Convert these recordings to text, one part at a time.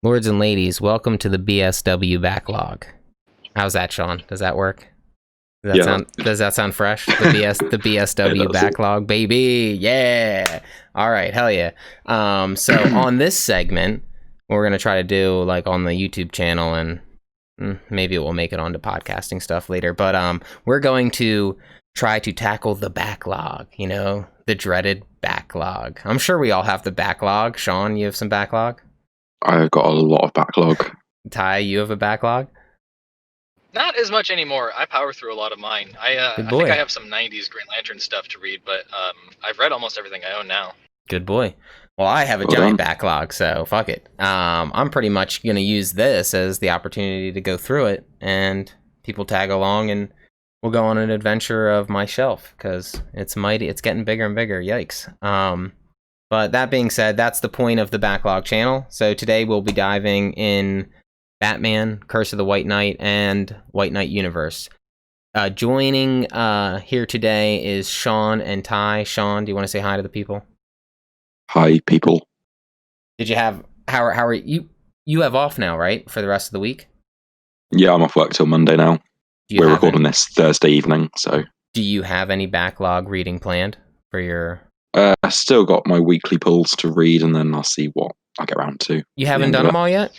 Lords and ladies, welcome to the BSW Backlog. How's that, Sean? Does that work? Does that sound fresh? The BSW Backlog, baby. Yeah. All right, hell yeah. So on this segment, we're gonna try to do like on the YouTube channel, and maybe we'll make it onto podcasting stuff later. But we're going to try to tackle the backlog. You know, the dreaded backlog. I'm sure we all have the backlog. Sean, you have some backlog? I've got a lot of backlog. Ty, you have a backlog? Not as much anymore. I power through a lot of mine. I think I have some 90s Green Lantern stuff to read, but I've read almost everything I own now. Good boy. Well, I have a giant backlog, so fuck it. I'm pretty much going to use this as the opportunity to go through it, and people tag along, and we'll go on an adventure of my shelf, because it's getting bigger and bigger. Yikes. But that being said, that's the point of the backlog channel. So today we'll be diving in Batman, Curse of the White Knight, and White Knight Universe. Joining here today is Sean and Ty. Sean, do you want to say hi to the people? Hi, people. Did you have how are you? You have off now, right, for the rest of the week? Yeah, I'm off work till Monday now. We're recording this Thursday evening, so. Do you have any backlog reading planned for your? I still got my weekly pulls to read, and then I'll see what I get around to. You haven't done them all yet?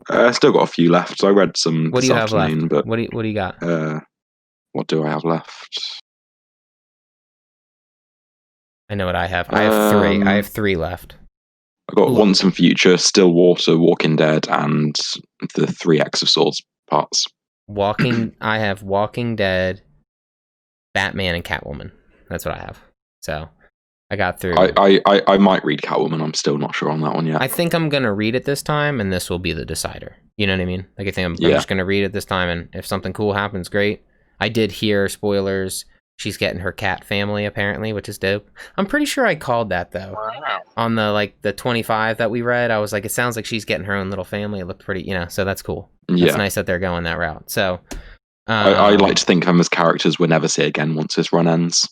I still got a few left. I read some this afternoon, but what do you got? What do I have left? I know what I have. I have three. I have three left. I got Once and Future, Stillwater, Walking Dead, and the 3 X of Swords parts. I have Walking Dead, Batman, and Catwoman. That's what I have. So I got through. I might read Catwoman. I'm still not sure on that one yet. I think I'm gonna read it this time, and this will be the decider. You know what I mean? Like I think I'm just gonna read it this time, and if something cool happens, great. I did hear spoilers. She's getting her cat family apparently, which is dope. I'm pretty sure I called that though. Wow. On the 25 that we read, I was like, it sounds like she's getting her own little family. It looked pretty, so that's cool. Yeah. It's nice that they're going that route. So I like to think of them as characters we'll never see again once this run ends.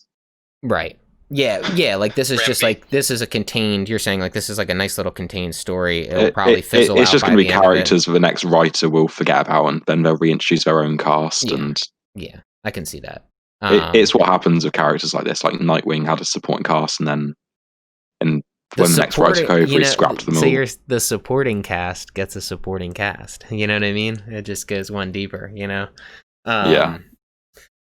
Right. Yeah, like this is just like, this is a contained, you're saying like this is like a nice little contained story. It'll probably fizzle out. It's just going to be characters the next writer will forget about, and then they'll reintroduce their own cast. Yeah, I can see that. It's what happens with characters like this. Like Nightwing had a supporting cast, and then when the next writer took over, he scrapped them all. So the supporting cast gets a supporting cast. You know what I mean? It just goes one deeper, Yeah.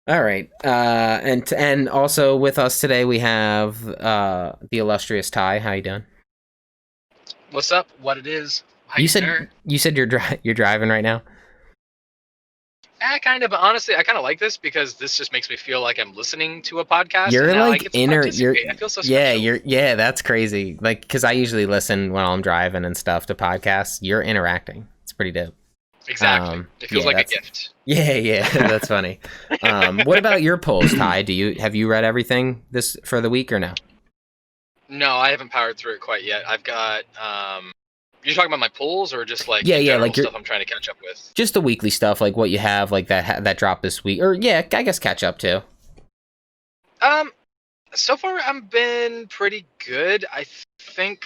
All right, and also with us today we have the illustrious Ty. How you doing? What's up? What it is? You said you're driving right now. Kind of. But honestly, I kind of like this because this just makes me feel like I'm listening to a podcast. You're and like I feel so special. That's crazy. Like, because I usually listen while I'm driving and stuff to podcasts. You're interacting. It's pretty dope. Exactly. It feels like a gift. Yeah, that's funny. What about your polls, Ty? Have you read everything this for the week or no? No, I haven't powered through it quite yet. I've got. You're talking about my polls or just like like stuff I'm trying to catch up with? Just the weekly stuff, like what you have, like that dropped this week, or I guess catch up too. So far I've been pretty good. I think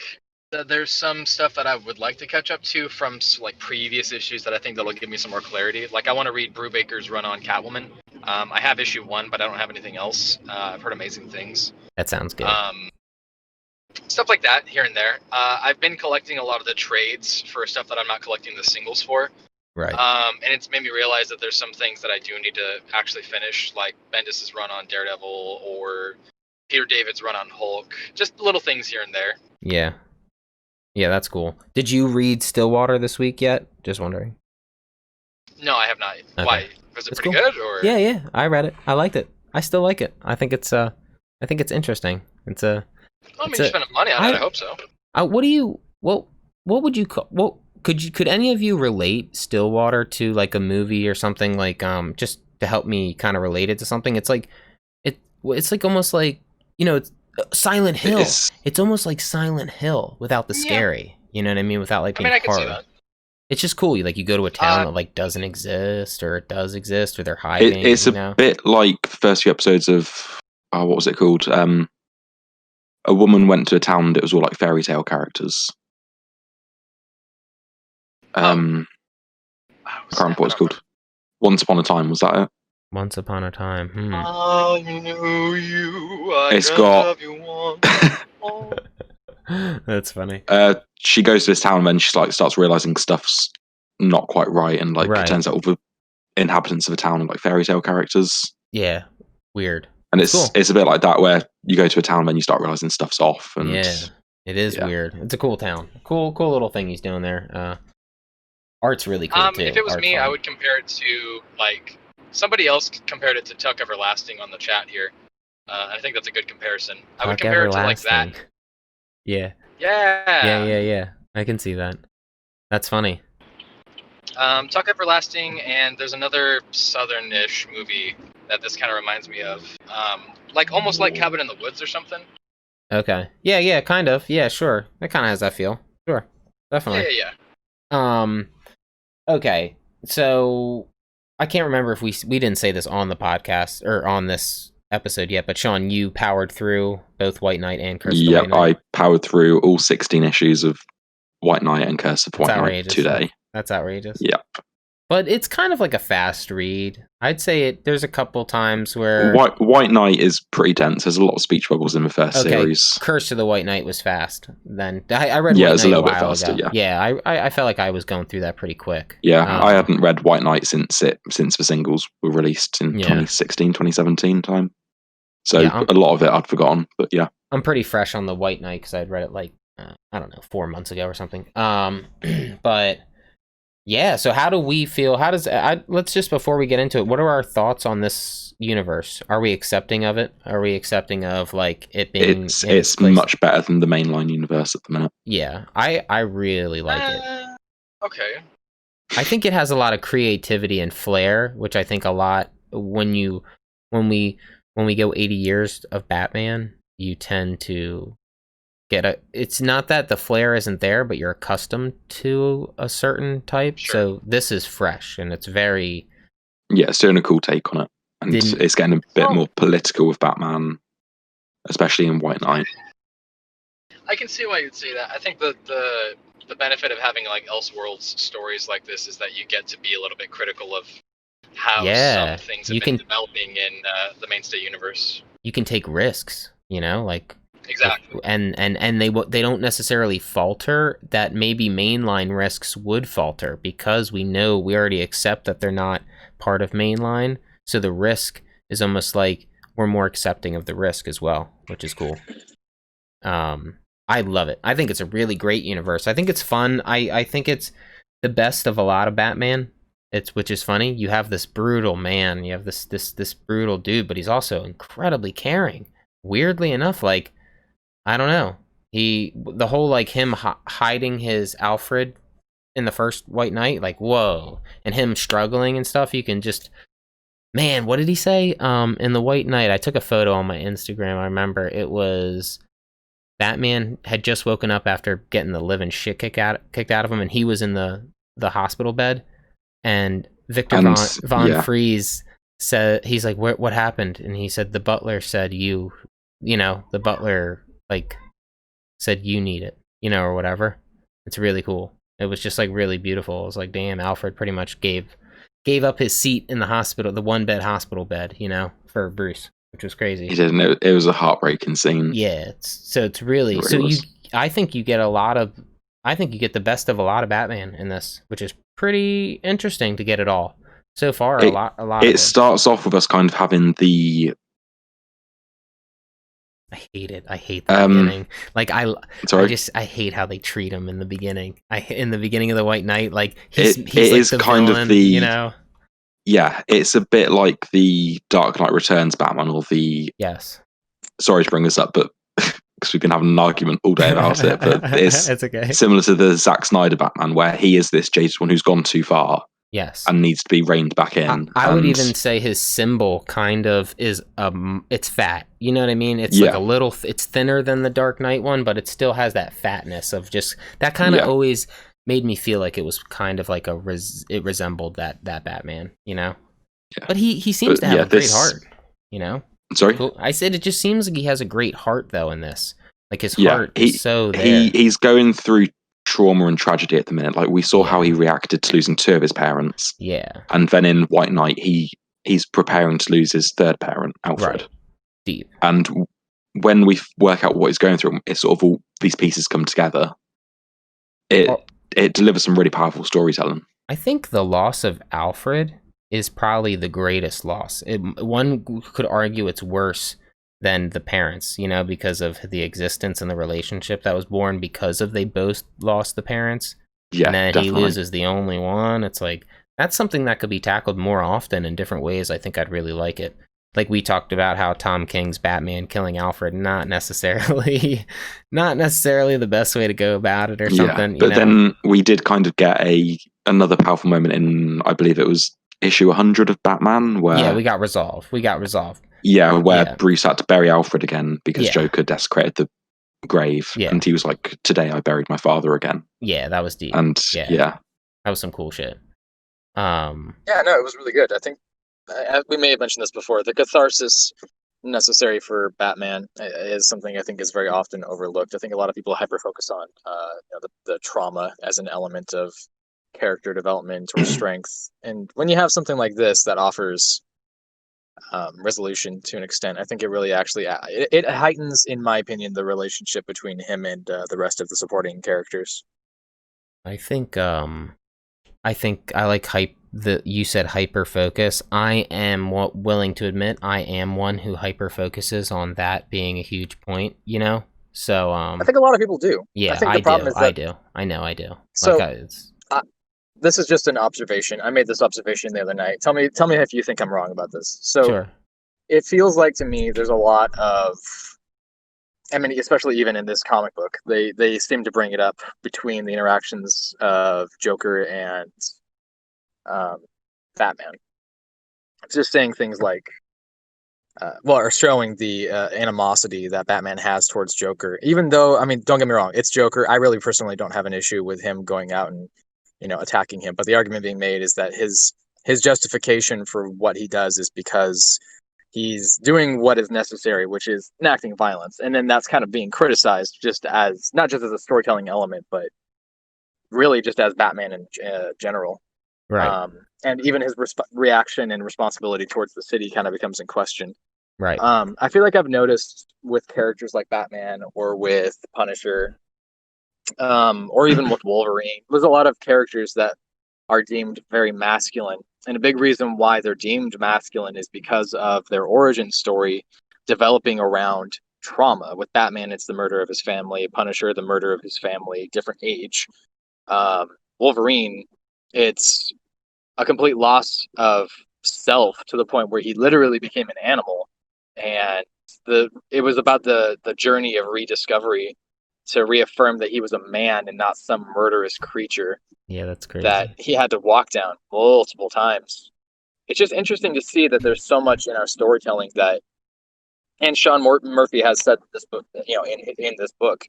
that there's some stuff that I would like to catch up to from like previous issues that I think that'll give me some more clarity. Like I want to read Brubaker's run on Catwoman. I have issue 1, but I don't have anything else. I've heard amazing things. That sounds good. Stuff like that here and there. I've been collecting a lot of the trades for stuff that I'm not collecting the singles for. Right. And it's made me realize that there's some things that I do need to actually finish, like Bendis's run on Daredevil or Peter David's run on Hulk. Just little things here and there. Yeah, that's cool. Did you read Stillwater this week yet? Just wondering. No, I have not. Okay. Why? Was it pretty cool. good? Or Yeah. I read it. I liked it. I still like it. I think it's interesting. It's a. I mean, you're spending money on it. I hope so. What would you call? Could any of you relate Stillwater to like a movie or something, like just to help me kind of relate it to something? It's like it's like almost like it's Silent Hill. It's almost like Silent Hill without the scary. You know what I mean? Without like being I can see that. It's just cool. You go to a town that like doesn't exist, or it does exist, or they're hiding. It's a bit like the first few episodes of what was it called? A woman went to a town that was all like fairy tale characters. I can't remember what it's called. Once Upon a Time, was that it? Once Upon a Time. I knew you. It's got. That's funny. She goes to this town and then she like starts realizing stuff's not quite right, and like it turns out all the inhabitants of the town are like fairy tale characters. Yeah, weird. And it's a bit like that where you go to a town and then you start realizing stuff's off. And yeah, it is weird. It's a cool town. Cool little thing he's doing there. Art's really cool too. If it was Art's me, fun. I would compare it to like somebody else compared it to Tuck Everlasting on the chat here. I think that's a good comparison. I would compare it to like that. Yeah. Yeah. Yeah. I can see that. That's funny. Tuck Everlasting, and there's another southern-ish movie that this kind of reminds me of. Like almost like Cabin in the Woods or something. Okay. Yeah, kind of. Yeah, sure. That kind of has that feel. Sure. Definitely. Yeah. Okay. So I can't remember if we didn't say this on the podcast or on this episode yet, but Sean, you powered through both White Knight and Curse of the White Knight. Yep, I powered through all 16 issues of White Knight and Curse of White Knight today. That's outrageous. Yep. But it's kind of like a fast read. I'd say there's a couple times where... White Knight is pretty dense. There's a lot of speech bubbles in the first series. Curse of the White Knight was fast. Then I read White Knight it was a little bit faster, ago. Yeah, I felt like I was going through that pretty quick. Yeah, I hadn't read White Knight since the singles were released in 2016, 2017 time. So a lot of it I'd forgotten, but yeah. I'm pretty fresh on the White Knight because I'd read it like, 4 months ago or something. But... yeah, so how do we feel? Let's just, before we get into it, what are our thoughts on this universe? Are we accepting of it? Are we accepting of like it being? It's much better than the mainline universe at the minute. Yeah, I really like it. Okay. I think it has a lot of creativity and flair, which I think a lot when we go 80 years of Batman, you tend to it's not that the flair isn't there, but you're accustomed to a certain type. Sure. So this is fresh and it's very... yeah, it's doing a cool take on it. And it's getting a bit more political with Batman, especially in White Knight. I can see why you'd say that. I think the benefit of having like Elseworlds stories like this is that you get to be a little bit critical of how some things have been developing in the mainstay universe. You can take risks, like... exactly. And they don't necessarily falter. That maybe mainline risks would falter because we already accept that they're not part of mainline. So the risk is almost like we're more accepting of the risk as well, which is cool. I love it. I think it's a really great universe. I think it's fun. I think it's the best of a lot of Batman. Which is funny. You have this brutal man. You have this brutal dude, but he's also incredibly caring. Weirdly enough, like, I don't know. The whole like him hiding his Alfred in the first White Knight, like whoa, and him struggling and stuff. You can just, man, what did he say? In the White Knight, I took a photo on my Instagram. I remember it was Batman had just woken up after getting the living shit kicked out of him, and he was in the hospital bed, and Victor Von Fries said, he's like, what happened? And he said the butler said the butler like said you need it, or whatever. It's really cool. It was just like really beautiful. It was like, damn, Alfred pretty much gave up his seat in the hospital, the one bed hospital bed, for Bruce, which was crazy. He did, and it was a heartbreaking scene. Yeah, it's really I think you get the best of a lot of Batman in this, which is pretty interesting to get it all. So far, a lot. It starts off with us kind of having the... I hate it. I hate the beginning. Like I hate how they treat him in the beginning. In the beginning of the White Knight, like he's like the kind villain, of the Yeah, it's a bit like the Dark Knight Returns Batman, or the... yes. Sorry to bring this up, but because we've been having an argument all day about it, but it's okay. Similar to the Zack Snyder Batman, where he is this jaded one who's gone too far. Yes. And needs to be reined back in. I would even say his symbol kind of is it's fat. You know what I mean? It's like a little it's thinner than the Dark Knight one, but it still has that fatness of just that kind of always made me feel like it was kind of like it resembled that Batman, Yeah. But he seems to have a great heart, Sorry? Cool. I said it just seems like he has a great heart though in this. Like his heart is so there. He's going through trauma and tragedy at the minute. Like we saw how he reacted to losing 2 of his parents. Yeah. And then in White Knight, he's preparing to lose his 3rd parent, Alfred. Right. Deep. And when we work out what he's going through, it's sort of all these pieces come together. It delivers some really powerful storytelling. I think the loss of Alfred is probably the greatest loss. One could argue it's worse than the parents, because of the existence and the relationship that was born because of they both lost the parents. Yeah, and then definitely. He loses the only one. It's like, that's something that could be tackled more often in different ways. I think I'd really like it. Like we talked about how Tom King's Batman killing Alfred, not necessarily the best way to go about it or something. But then we did kind of get another powerful moment in, I believe it was issue 100 of Batman, where we got resolve. Yeah, where Bruce had to bury Alfred again because Joker desecrated the grave, and he was like, "Today I buried my father again." Yeah, that was deep. And that was some cool shit. Yeah, no, it was really good. I think we may have mentioned this before. The catharsis necessary for Batman is something I think is very often overlooked. I think a lot of people hyper focus on the trauma as an element of character development or strength, and when you have something like this that offers resolution to an extent, I think it really actually it heightens, in my opinion, the relationship between him and the rest of the supporting characters. I think I like hype. You said hyper focus. I am willing to admit I am one who hyper focuses on that being a huge point. So I think a lot of people do. Yeah, I think the problem is that I do. I know I do. So this is just an observation. I made this observation the other night. Tell me if you think I'm wrong about this. So sure. It feels like to me there's a lot of, I mean, especially even in this comic book, they seem to bring it up between the interactions of Joker and Batman. It's just saying things like, or showing the animosity that Batman has towards Joker. Even though, I mean, don't get me wrong, it's Joker. I really personally don't have an issue with him going out and attacking him. But the argument being made is that his justification for what he does is because he's doing what is necessary, which is enacting violence. And then that's kind of being criticized just as, not just as a storytelling element, but really just as Batman in general. Right. And even his reaction and responsibility towards the city kind of becomes in question. Right. I feel like I've noticed with characters like Batman or with Punisher, or even with Wolverine, there's a lot of characters that are deemed very masculine. And a big reason why they're deemed masculine is because of their origin story developing around trauma. With Batman, it's the murder of his family. Punisher, the murder of his family, different age. Wolverine, it's a complete loss of self to the point where he literally became an animal. And it was about the journey of rediscovery to reaffirm that he was a man and not some murderous creature. Yeah, that's crazy. That he had to walk down multiple times. It's just interesting to see that there's so much in our storytelling that, and Sean Murphy has said this book, in this book,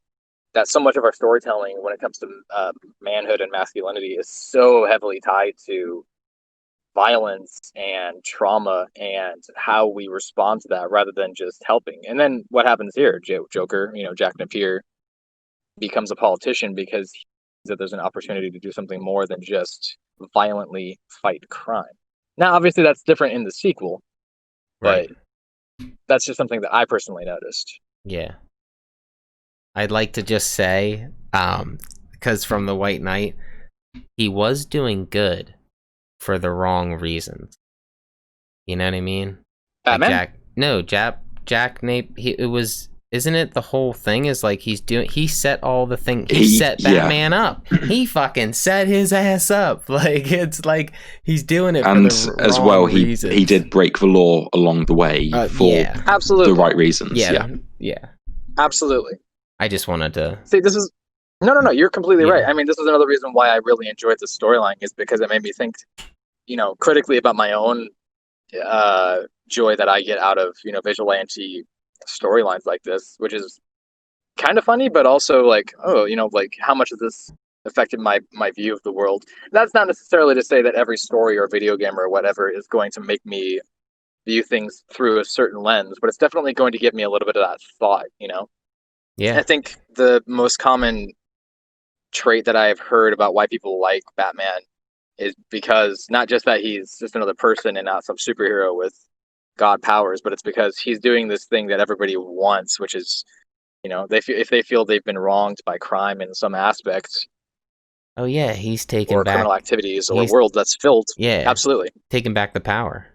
that so much of our storytelling when it comes to manhood and masculinity is so heavily tied to violence and trauma and how we respond to that rather than just helping. And then what happens here? Joker, Jack Napier becomes a politician because that there's an opportunity to do something more than just violently fight crime. Now, obviously, that's different in the sequel, but that's just something that I personally noticed. Yeah. I'd like to just say, because from the White Knight, he was doing good for the wrong reasons. You know what I mean? Batman? Jack Napier, isn't it the whole thing is like he set all the things, he set Batman up. He fucking set his ass up. Like, it's like he's doing it and for the as wrong well reasons. he did break the law along the way for absolutely the right reasons. Yeah. Absolutely. I just wanted to see, this is no, you're completely right. I mean, this is another reason why I really enjoyed the storyline, is because it made me think, critically about my own joy that I get out of, vigilante storylines like this, which is kind of funny, but also like, like how much has this affected my view of the world? That's not necessarily to say that every story or video game or whatever is going to make me view things through a certain lens, but it's definitely going to give me a little bit of that thought, Yeah. I think the most common trait that I've heard about why people like Batman is because not just that he's just another person and not some superhero with god powers, but it's because he's doing this thing that everybody wants, which is, if they feel they've been wronged by crime in some aspect. Oh yeah, he's taking or back criminal activities or a world that's filled. Yeah, absolutely taking back the power.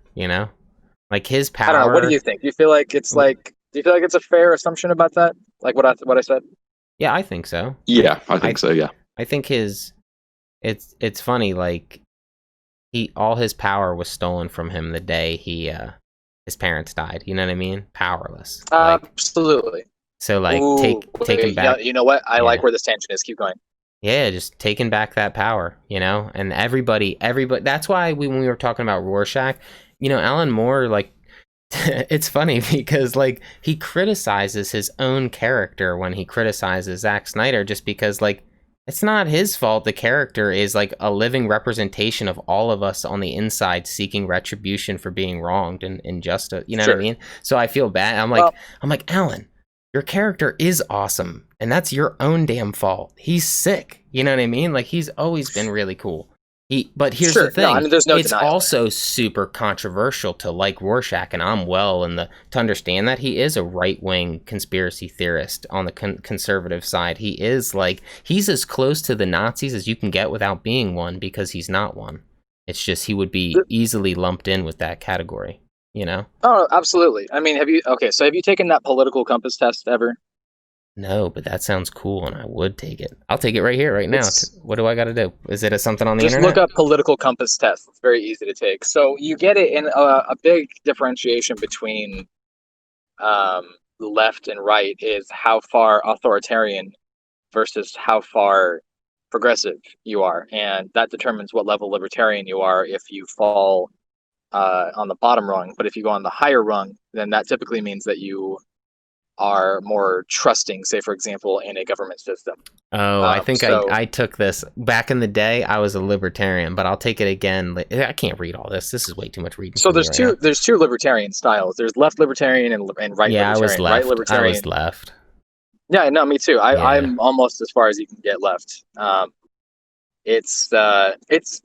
Like his power. I don't know. What do you think? Do you feel like it's a fair assumption about that? Like what I said? Yeah, I think so. Yeah, I think so. Yeah, I think it's funny. Like all his power was stolen from him the day his parents died. You know what I mean? Powerless. Absolutely. So taking back. You know what? I like where this tangent is. Keep going. Yeah, just taking back that power, and everybody. That's why when we were talking about Rorschach, Alan Moore, like, it's funny because like he criticizes his own character when he criticizes Zack Snyder, just because like it's not his fault. The character is like a living representation of all of us on the inside seeking retribution for being wronged and injustice. You know what I mean? So I feel bad. I'm like, Alan, your character is awesome, and that's your own damn fault. He's sick. You know what I mean? Like, he's always been really cool. But here's the thing. No, there's no denial. Also super controversial to like Rorschach, and to understand that he is a right-wing conspiracy theorist on the conservative side. He's as close to the Nazis as you can get without being one, because he's not one. It's just he would be easily lumped in with that category. Oh, absolutely. I mean, have you taken that political compass test ever? No, but that sounds cool, and I would take it. I'll take it right here, right now. What do I got to do? Is it something on the internet? Just look up political compass test. It's very easy to take. So you get it in a big differentiation between left and right is how far authoritarian versus how far progressive you are, and that determines what level libertarian you are if you fall on the bottom rung. But if you go on the higher rung, then that typically means that you are more trusting, say for example, in a government system. I think I took this back in the day. I was a libertarian, but I'll take it again. I can't read all this. This is way too much reading. So there's two libertarian styles. There's left libertarian and right libertarian. I was left. Right libertarian. I was left. Yeah, no, me too. I'm almost as far as you can get left. It's a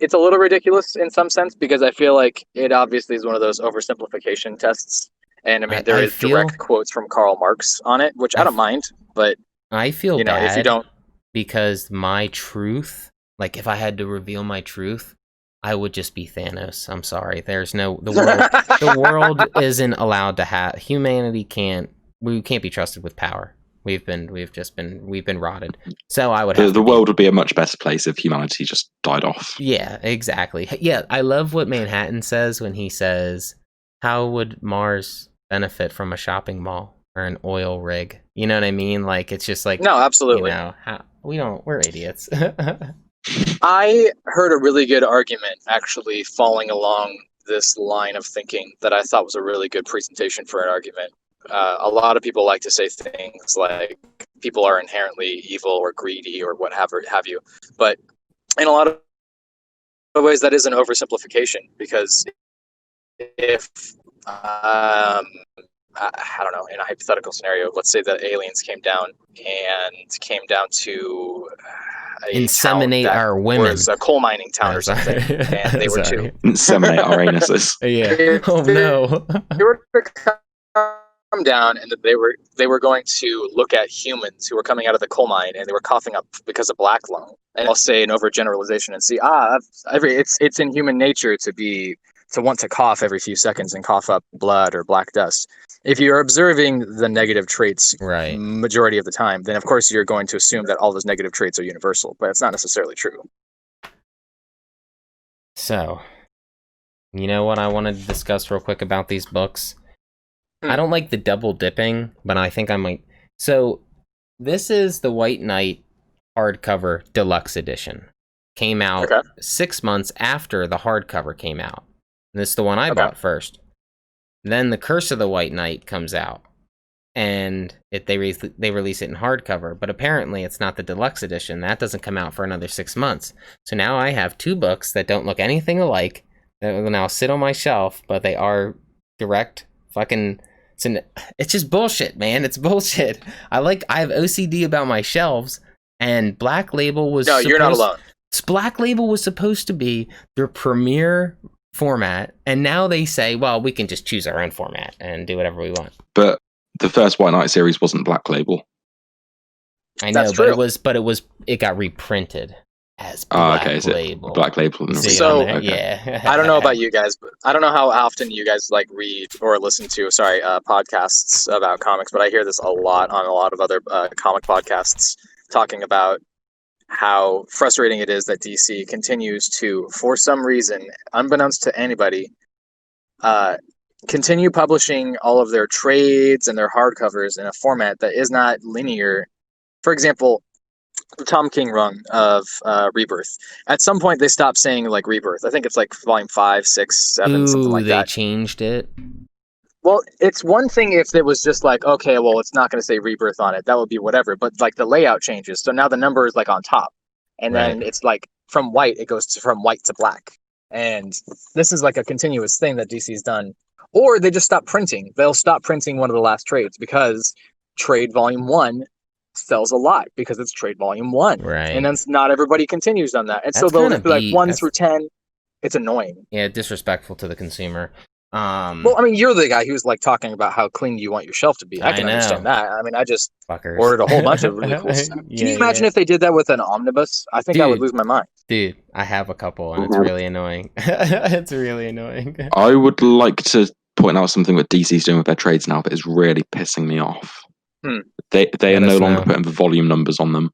little ridiculous in some sense, because I feel like it obviously is one of those oversimplification tests. And I mean, there is direct quotes from Karl Marx on it, which I don't mind, but I feel bad if you don't, because my truth, like if I had to reveal my truth, I would just be Thanos. I'm sorry. The world isn't allowed to have, humanity we can't be trusted with power. We've been rotted. So I would have the world would be a much better place if humanity just died off. Yeah, exactly. Yeah, I love what Manhattan says when he says, how would Mars benefit from a shopping mall or an oil rig? You know what I mean? Like, it's just like, no, absolutely. We're idiots. I heard a really good argument actually following along this line of thinking that I thought was a really good presentation for an argument. A lot of people like to say things like people are inherently evil or greedy or whatever have you, but in a lot of ways that is an oversimplification, because if I don't know, in a hypothetical scenario, let's say that aliens came down to inseminate our women. It was a coal mining town or something, and they were to inseminate our anuses. Yeah. Oh no. They were to come down, and they were going to look at humans who were coming out of the coal mine, and they were coughing up because of black lung. And I'll say an overgeneralization and see, it's in human nature to want to cough every few seconds and cough up blood or black dust. If you're observing the negative traits right majority of the time, then of course you're going to assume that all those negative traits are universal, but it's not necessarily true. So, you know what I wanted to discuss real quick about these books? I don't like the double dipping, but I think I might. So, this is the White Knight hardcover deluxe edition. Came out 6 months after the hardcover came out. This is the one I bought first. Then The Curse of the White Knight comes out, and they release it in hardcover. But apparently, it's not the deluxe edition. That doesn't come out for another 6 months. So now I have two books that don't look anything alike that will now sit on my shelf, but they are direct fucking. It's just bullshit, man. It's bullshit. I have OCD about my shelves, And Black Label was you're not alone. Black Label was supposed to be their premier format, and now they say, well, we can just choose our own format and do whatever we want. But the first White Knight series wasn't Black Label. I know, it got reprinted as Black Label. Black Label. So yeah, I don't know about you guys, but I don't know how often you guys like read or listen to podcasts about comics, but I hear this a lot on a lot of other comic podcasts talking about how frustrating it is that DC continues to, for some reason, unbeknownst to anybody, continue publishing all of their trades and their hardcovers in a format that is not linear. For example, the Tom King run of Rebirth. At some point, they stopped saying like Rebirth. I think it's like volume 5, 6, 7, something like that. They changed it. Well, it's one thing if it was just like, okay, well, it's not going to say Rebirth on it. That would be whatever. But like the layout changes. So now the number is like on top. And then it's like from white, it goes from white to black. And this is like a continuous thing that DC's done. Or they just stop printing. They'll stop printing one of the last trades because trade volume 1 sells a lot because it's trade volume 1. Right. And then not everybody continues on that. And so they'll be like 1 through 10. It's annoying. Yeah, disrespectful to the consumer. Well, I mean, you're the guy who's like talking about how clean you want your shelf to be. I can understand that. I mean, I just ordered a whole bunch of really cool stuff. Can you imagine if they did that with an omnibus? I think I would lose my mind. Dude, I have a couple, and it's really annoying. It's really annoying. I would like to point out something that DC's doing with their trades now that is really pissing me off. They are no longer putting the volume numbers on them.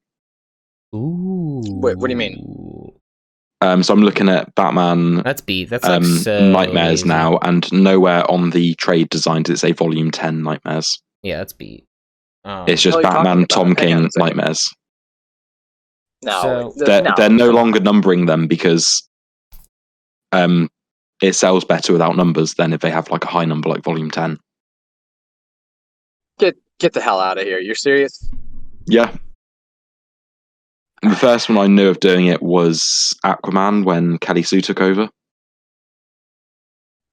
Ooh. Wait, what do you mean? So I'm looking at Batman. That's like so Nightmares lazy. now, and nowhere on the trade design does it say Volume 10 Nightmares. Yeah, that's beat. It's just Batman, Tom King, Nightmares. No, they're no longer numbering them because it sells better without numbers than if they have like a high number like Volume 10. Get the hell out of here! You're serious? Yeah. The first one I knew of doing it was Aquaman when Kelly Sue took over.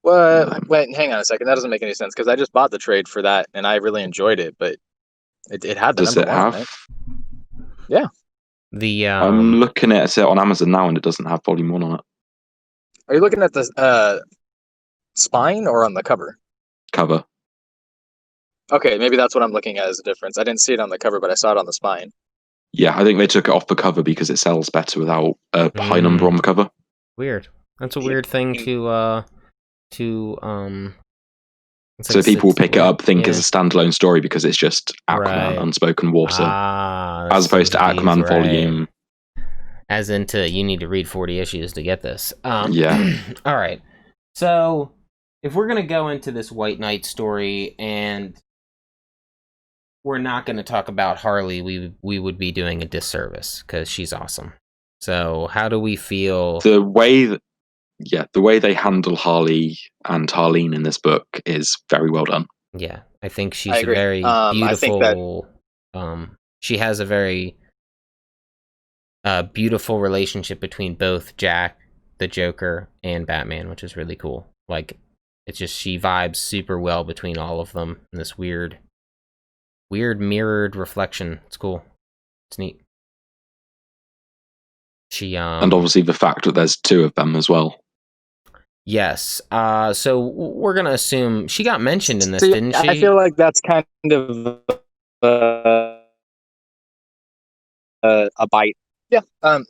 Well, wait, hang on a second. That doesn't make any sense because I just bought the trade for that and I really enjoyed it, but it had the Does number it 1, have? Right? Yeah. I'm looking at it on Amazon now and it doesn't have Volume 1 on it. Are you looking at the spine or on the cover? Cover. Okay, maybe that's what I'm looking at as a difference. I didn't see it on the cover, but I saw it on the spine. Yeah, I think they took it off the cover because it sells better without a high number on the cover. Weird. That's a weird thing to so people will pick it up, think it's a standalone story because it's just Aquaman, Unspoken Water, as opposed to Aquaman Volume. As into, you need to read 40 issues to get this. Yeah. All right. So, if we're gonna go into this White Knight story and we're not going to talk about Harley, we would be doing a disservice because she's awesome. So how do we feel? The way they handle Harley and Harleen in this book is very well done. Yeah, I think she's a very beautiful. She has a very beautiful relationship between both Jack, the Joker, and Batman, which is really cool. Like, it's just she vibes super well between all of them in this weird mirrored reflection. It's cool. It's neat. She and obviously the fact that there's 2 of them as well. Yes. So we're gonna assume she got mentioned in this, didn't she? I feel like that's kind of a bite. Yeah.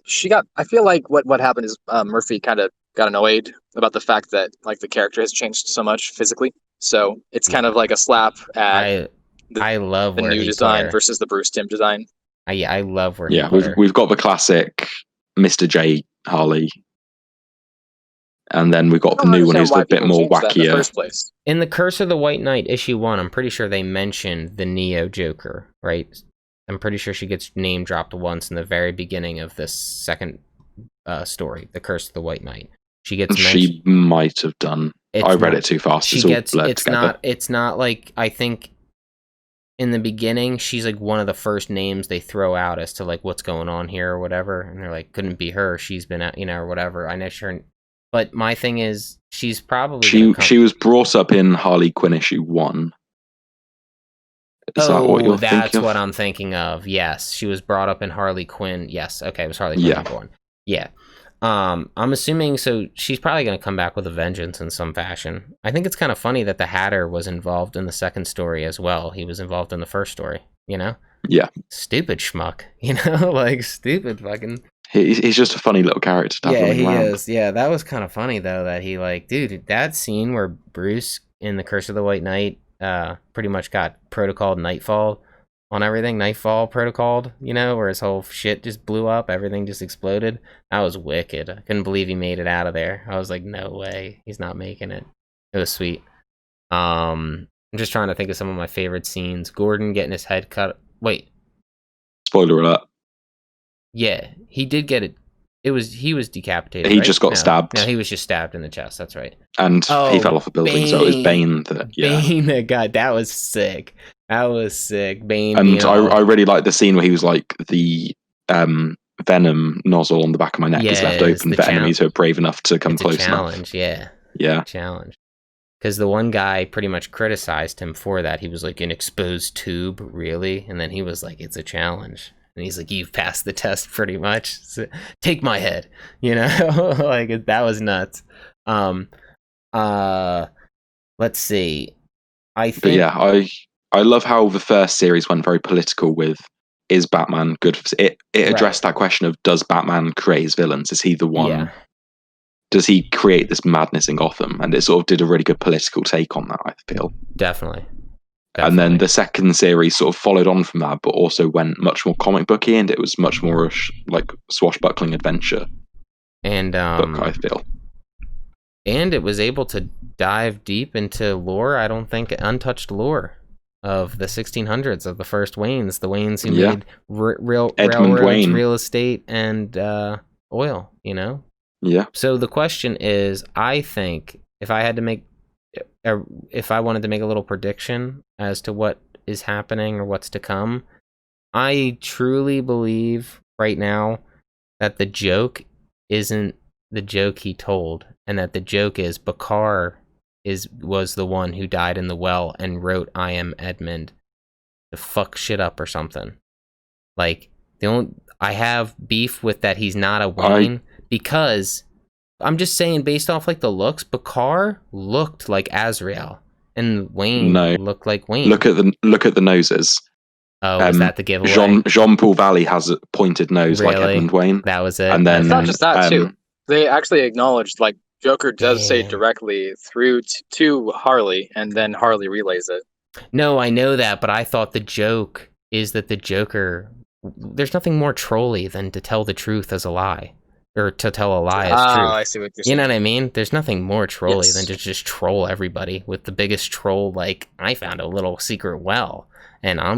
She got. I feel like what happened is Murphy kind of got annoyed about the fact that like the character has changed so much physically. So it's kind of like a slap at. I love the new design versus the Bruce Timm design. I love where. Yeah, we've got the classic Mr. J Harley, and then we've got the new one who's a bit more wackier. In the Curse of the White Knight issue 1, I'm pretty sure they mentioned the Neo Joker, right? I'm pretty sure she gets name dropped once in the very beginning of this second story, the Curse of the White Knight. She gets mentioned. She might have done. I read it too fast. It's not like, I think in the beginning she's like one of the first names they throw out as to like what's going on here or whatever, and they're like, couldn't be her, she's been out, or whatever. I know sure. But my thing is, she's probably she was brought up in Harley Quinn issue 1. Is that what you're thinking of? That's what I'm thinking of. Yes, she was brought up in Harley Quinn. Yes, okay, it was Harley Quinn number 1. Yeah. I'm assuming, so she's probably going to come back with a vengeance in some fashion. I think it's kind of funny that the Hatter was involved in the second story as well. He was involved in the first story, you know? Yeah. Stupid schmuck, you know? Like, stupid fucking... He's just a funny little character to have running around. Is. Yeah, that was kind of funny, though, that he, like... Dude, that scene where Bruce in The Curse of the White Knight pretty much got protocol Nightfall on everything, Nightfall protocoled, you know, where his whole shit just blew up, everything just exploded. That was wicked. I couldn't believe he made it out of there. I was like, no way, he's not making it. It was sweet. I'm just trying to think of some of my favorite scenes. Gordon getting his head cut. Wait. Spoiler alert. Yeah, he did get it. He was decapitated. He right? just got stabbed. No, he was just stabbed in the chest. That's right. And he fell off a building, Bane. so it was Bane that. Yeah. Bane that got. That was sick. That was sick. Bane. And I really like the scene where he was like, the venom nozzle on the back of my neck is left open for enemies who are brave enough to come close enough. Challenge, yeah. Challenge. Because the one guy pretty much criticized him for that. He was like, an exposed tube, really? And then he was like, it's a challenge. And he's like, you've passed the test pretty much. So, take my head. You know? Like, that was nuts. Let's see. I think... But yeah, I love how the first series went very political with, is Batman good? It addressed that question of, does Batman create his villains? Is he the one? Yeah. Does he create this madness in Gotham? And it sort of did a really good political take on that, I feel. Definitely. And then the second series sort of followed on from that, but also went much more comic booky, and it was much more like swashbuckling adventure. And book, I feel. And it was able to dive deep into lore. I don't think untouched lore of the 1600s of the first Waynes, the Waynes who made railroads, real estate, and oil. You know. Yeah. So the question is, I think if I wanted to make a little prediction as to what is happening or what's to come, I truly believe right now that the joke isn't the joke he told, and that the joke is Bakar was the one who died in the well and wrote "I am Edmund" to fuck shit up or something. Like, I have beef with that he's not a Wayne because I'm just saying, based off like the looks, Bakar looked like Azrael, and Wayne looked like Wayne. Look at the noses. Oh, is that the giveaway? Jean-Paul Valley has a pointed nose like Edmund Wayne. That was it. And then it's not just that too. They actually acknowledged, like, Joker does say directly through to Harley, and then Harley relays it. No, I know that, but I thought the joke is that the Joker. There's nothing more trolly than to tell the truth as a lie. Or to tell a lie as truth. I see what you're saying. You know what I mean? There's nothing more trolly than to just troll everybody with the biggest troll, like, I found a little secret well, and I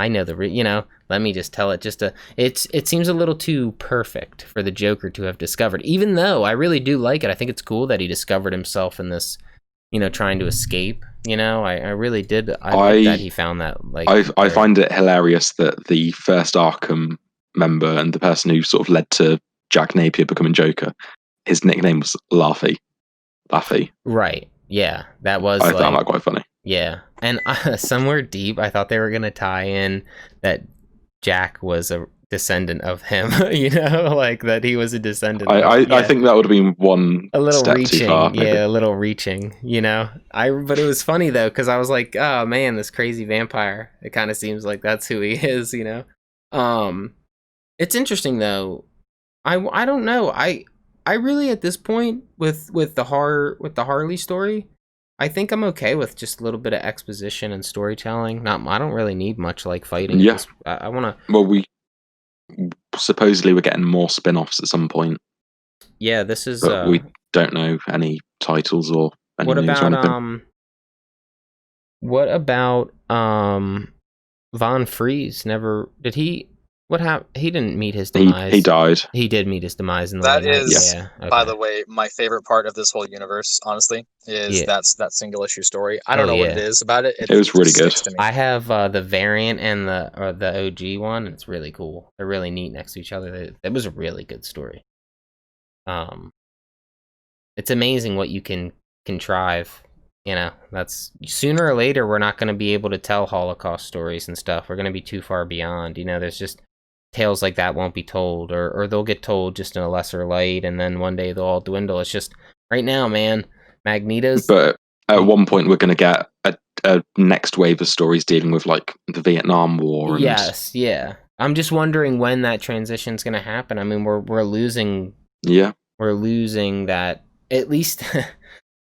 know let me just tell it it seems a little too perfect for the Joker to have discovered, even though I really do like it. I think it's cool that he discovered himself in this, trying to escape, I really did. I like that he found that, like, I find it hilarious that the first Arkham member and the person who sort of led to Jack Napier becoming Joker, his nickname was Laffy. Right. Yeah, that was. I found that quite funny. Yeah, and somewhere deep, I thought they were gonna tie in that Jack was a descendant of him. Like that he was a descendant. I think that would have been a little step reaching. Too far. Maybe. Yeah, a little reaching. But it was funny though, because I was like, oh man, this crazy vampire. It kind of seems like that's who he is. It's interesting though. I don't know. I really, at this point with the Harley story, I think I'm okay with just a little bit of exposition and storytelling. I don't really need much like fighting. Yeah. I want to. Well, we supposedly we're getting more spin-offs at some point. Yeah, this is. But we don't know any titles or any what news about or anything. What about Von Freeze? Never did he? What happened? He didn't meet his demise. He died. He did meet his demise in the That is, okay. By the way, my favorite part of this whole universe, honestly, is that single issue story. I don't know what it is about it. It was really good. I have the variant and the OG one. It's really cool. They're really neat next to each other. It was a really good story. It's amazing what you can contrive You know, that's sooner or later we're not going to be able to tell Holocaust stories and stuff. We're going to be too far beyond. You know, there's just tales like that won't be told, or they'll get told just in a lesser light, and then one day they'll all dwindle. It's just right now, man. Magneto's. But at one point, we're going to get a next wave of stories dealing with like the Vietnam War. And... Yes, yeah. I'm just wondering when that transition's going to happen. I mean, we're losing. Yeah, we're losing that. At least,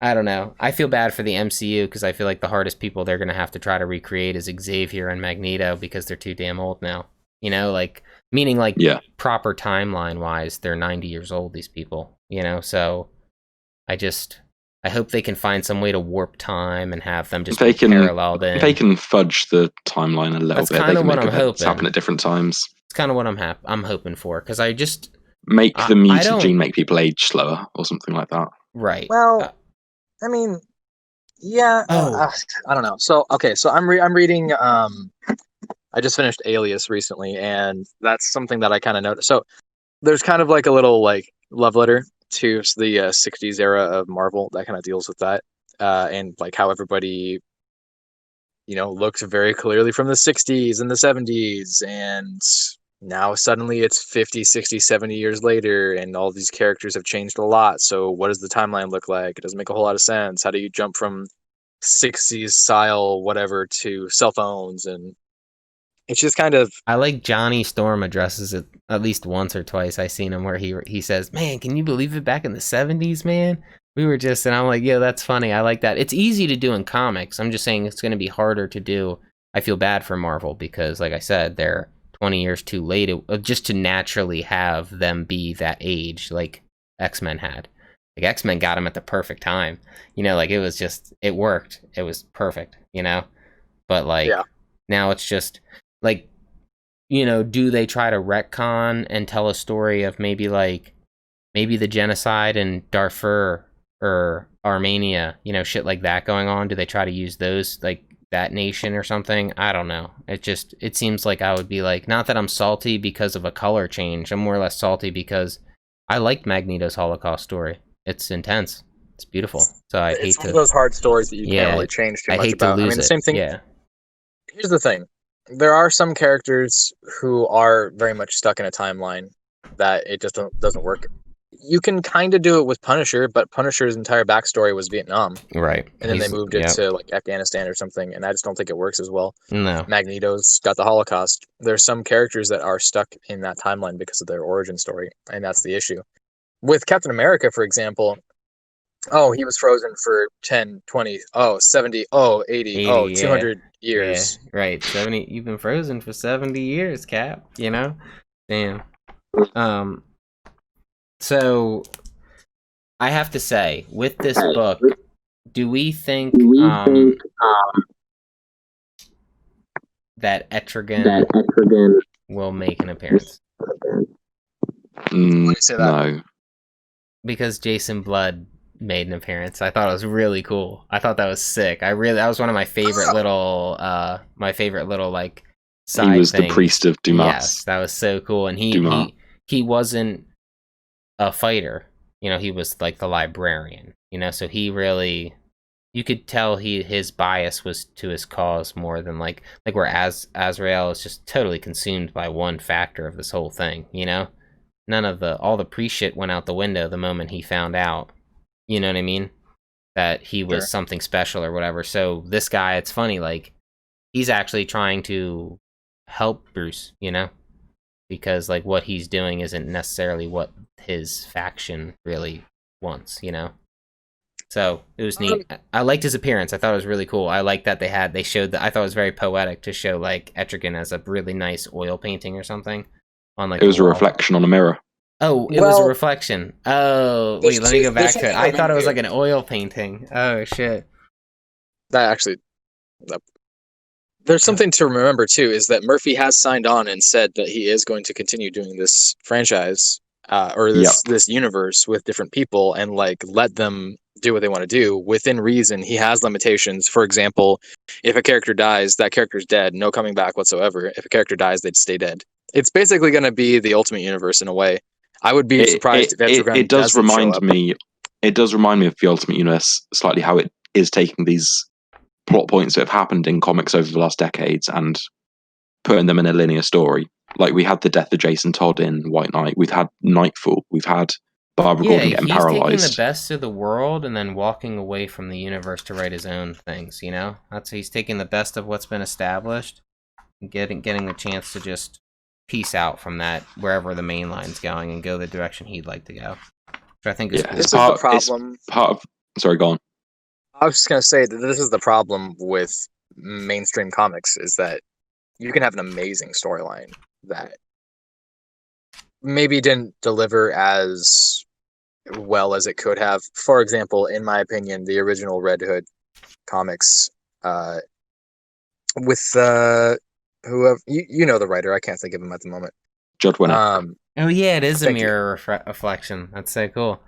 I don't know. I feel bad for the MCU because I feel like the hardest people they're going to have to try to recreate is Xavier and Magneto because they're too damn old now. You know, like meaning like proper timeline wise, they're 90 years old. These people, you know. So I hope they can find some way to warp time and have them just paralleled in. If they can fudge the timeline a little bit, they can make events happen at different times. It's kind of what I'm hoping for because I just make the mutant gene make people age slower or something like that. Right. Well, I mean, yeah. I don't know. So okay, so I'm reading. I just finished Alias recently, and that's something that I kind of noticed. So there's kind of like a little like love letter to the 60s era of Marvel that kind of deals with that, and like how everybody, you know, looked very clearly from the 60s and the 70s, and now suddenly it's 50, 60, 70 years later, and all these characters have changed a lot. So what does the timeline look like? It doesn't make a whole lot of sense. How do you jump from 60s style whatever to cell phones? And it's just kind of... I like Johnny Storm addresses it at least once or twice. I seen him where he says, "Man, can you believe it? Back in the 70s, man, we were just..." And I'm like, "Yeah, that's funny. I like that." It's easy to do in comics. I'm just saying it's going to be harder to do. I feel bad for Marvel because, like I said, they're 20 years too late. Just to naturally have them be that age, like X-Men had. Like X-Men got them at the perfect time. You know, like it worked. It was perfect. You know, but like now it's just. Like, you know, do they try to retcon and tell a story of maybe the genocide in Darfur or Armenia, you know, shit like that going on? Do they try to use those, like, that nation or something? I don't know. It seems like I would be like, not that I'm salty because of a color change. I'm more or less salty because I liked Magneto's Holocaust story. It's intense. It's beautiful. So it's one of those hard stories that you can't really change too much about. I mean, the same thing. Yeah. Here's the thing. There are some characters who are very much stuck in a timeline that it just doesn't work. You can kind of do it with Punisher, but Punisher's entire backstory was Vietnam. Right. And then they moved it to like Afghanistan or something, and I just don't think it works as well. No. Magneto's got the Holocaust. There's some characters that are stuck in that timeline because of their origin story, and that's the issue. With Captain America, for example, he was frozen for 10, 20, 70, 80, 200 years. Yeah, right. 70. You've been frozen for 70 years, Cap. You know? Damn. So, I have to say, with this book, do we think that Etrigan will make an appearance? Why do you say that? No. Because Jason Blood made an appearance. I thought it was really cool. I thought that was sick. That was one of my favorite little like side He was things. The priest of Dumas. Yes, that was so cool. And he wasn't a fighter. You know, he was like the librarian. You know, so he really, you could tell his bias was to his cause more than like where Azrael is just totally consumed by one factor of this whole thing. You know, all the pre-shit went out the window the moment he found out. You know what I mean? That he was something special or whatever. So this guy, it's funny, like, he's actually trying to help Bruce, you know? Because, like, what he's doing isn't necessarily what his faction really wants, you know? So, it was neat. I liked his appearance. I thought it was really cool. I liked that they showed that. I thought it was very poetic to show, like, Etrigan as a really nice oil painting or something. On like it was a reflection on a mirror. Oh, it was a reflection. Oh, wait, let me go back to it. I thought it was like an oil painting. Oh, shit. There's something to remember, too, is that Murphy has signed on and said that he is going to continue doing this franchise, or this universe with different people, and, like, let them do what they want to do within reason. He has limitations. For example, if a character dies, that character's dead. No coming back whatsoever. If a character dies, they'd stay dead. It's basically going to be the Ultimate Universe in a way. I would be surprised if Etrigan it does remind me of the Ultimate Universe slightly, how it is taking these plot points that have happened in comics over the last decades and putting them in a linear story. Like, we had the death of Jason Todd in White Knight. We've had Nightfall. We've had Barbara Gordon getting he's paralyzed. Taking the best of the world and then walking away from the universe to write his own things. You know, he's taking the best of what's been established, and getting the chance to just piece out from that wherever the main line's going and go the direction he'd like to go. Which I think is cool. This is the problem. Sorry, go on. I was just gonna say that this is the problem with mainstream comics, is that you can have an amazing storyline that maybe didn't deliver as well as it could have. For example, in my opinion, the original Red Hood comics, with whoever you know the writer, I can't think of him at the moment. Judd Winnick. Oh yeah, it is a mirror reflection. That's so cool.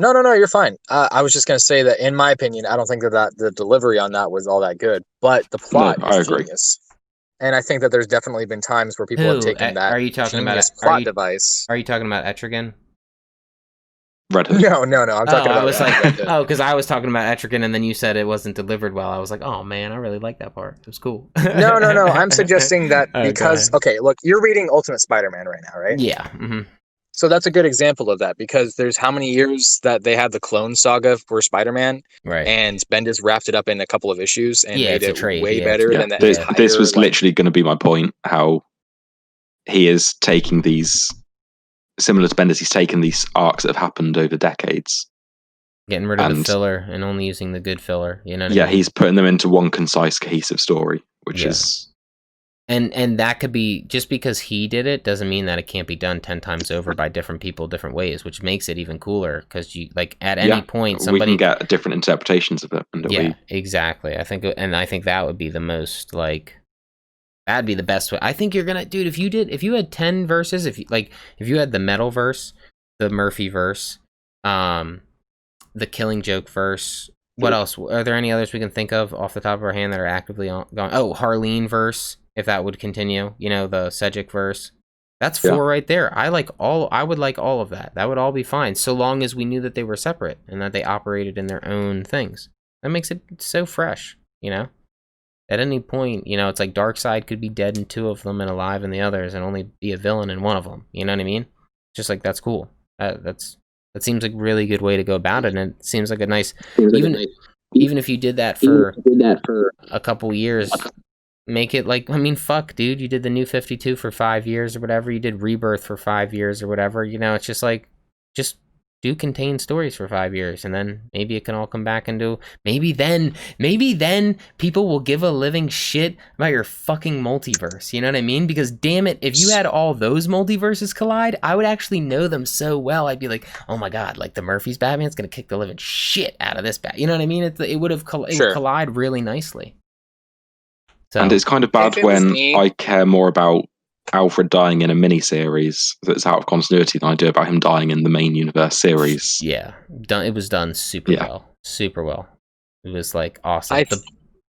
No, you're fine. I was just gonna say that, in my opinion, I don't think that the delivery on that was all that good, but the plot is genius. And I think that there's definitely been times where people have taken that plot device. Are you talking about Etrigan? Red Hood. No. I'm talking about. I was like, because I was talking about Etrigan, and then you said it wasn't delivered well. I was like, oh man, I really like that part. It was cool. No. I'm suggesting that because look, you're reading Ultimate Spider-Man right now, right? Yeah. Mm-hmm. So that's a good example of that, because there's how many years that they had the Clone Saga for Spider-Man, right? And Bendis wrapped it up in a couple of issues and made it way better than that. This was literally going to be my point. How he is taking these, similar to Bendis, he's taken these arcs that have happened over decades, getting rid of the filler and only using the good filler. You know what I mean? He's putting them into one concise, cohesive story, which is. And that could be, just because he did it doesn't mean that it can't be done 10 times over by different people different ways, which makes it even cooler, because you, like, at any point somebody we can get different interpretations of it. Exactly. I think that would be the most, like, that'd be the best way. I think you're gonna, dude, if you had 10 verses, if you had the Metal verse, the Murphy verse, the Killing Joke verse, what else? Are there any others we can think of off the top of our hand that are actively going? Oh, Harleen verse, if that would continue, the Cedric verse. That's 4 right there. I would like all of that. That would all be fine, so long as we knew that they were separate and that they operated in their own things. That makes it so fresh, At any point, it's like Darkseid could be dead in 2 of them and alive in the others, and only be a villain in one of them. You know what I mean? Just like, that's cool. That seems like a really good way to go about it, and it seems like a nice, even if you did that for a couple years. Make it like, fuck, dude, you did the New 52 for 5 years or whatever. You did Rebirth for 5 years or whatever. It's just like, just do contained stories for 5 years, and then maybe it can all come back into, maybe then people will give a living shit about your fucking multiverse. You know what I mean? Because damn it, if you had all those multiverses collide, I would actually know them so well. I'd be like, oh my god, like the Murphy's Batman's gonna kick the living shit out of this bat. You know what I mean? It would collide really nicely. So, and it's kind of bad when I care more about Alfred dying in a miniseries that's out of continuity than I do about him dying in the main universe series. Yeah, it was done super well. It was like awesome.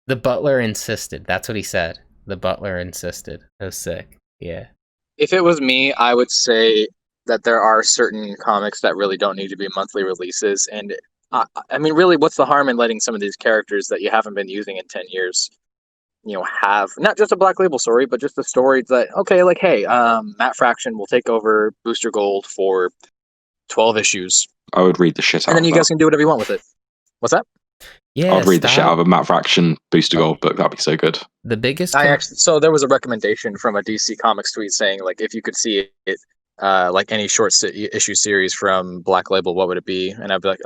The butler insisted. That's what he said. The butler insisted. It was sick. Yeah. If it was me, I would say that there are certain comics that really don't need to be monthly releases. And really, what's the harm in letting some of these characters that you haven't been using in 10 years have not just a Black Label story, but just a story that, hey, Matt Fraction will take over Booster Gold for 12 issues. I would read the shit out of that. And then you guys can do whatever you want with it. What's that? Yeah, I'd read the shit out of a Matt Fraction Booster Gold book. That'd be so good. The biggest... So there was a recommendation from a DC Comics tweet saying, like, if you could see it, like any short issue series from Black Label, what would it be? And I'd be like,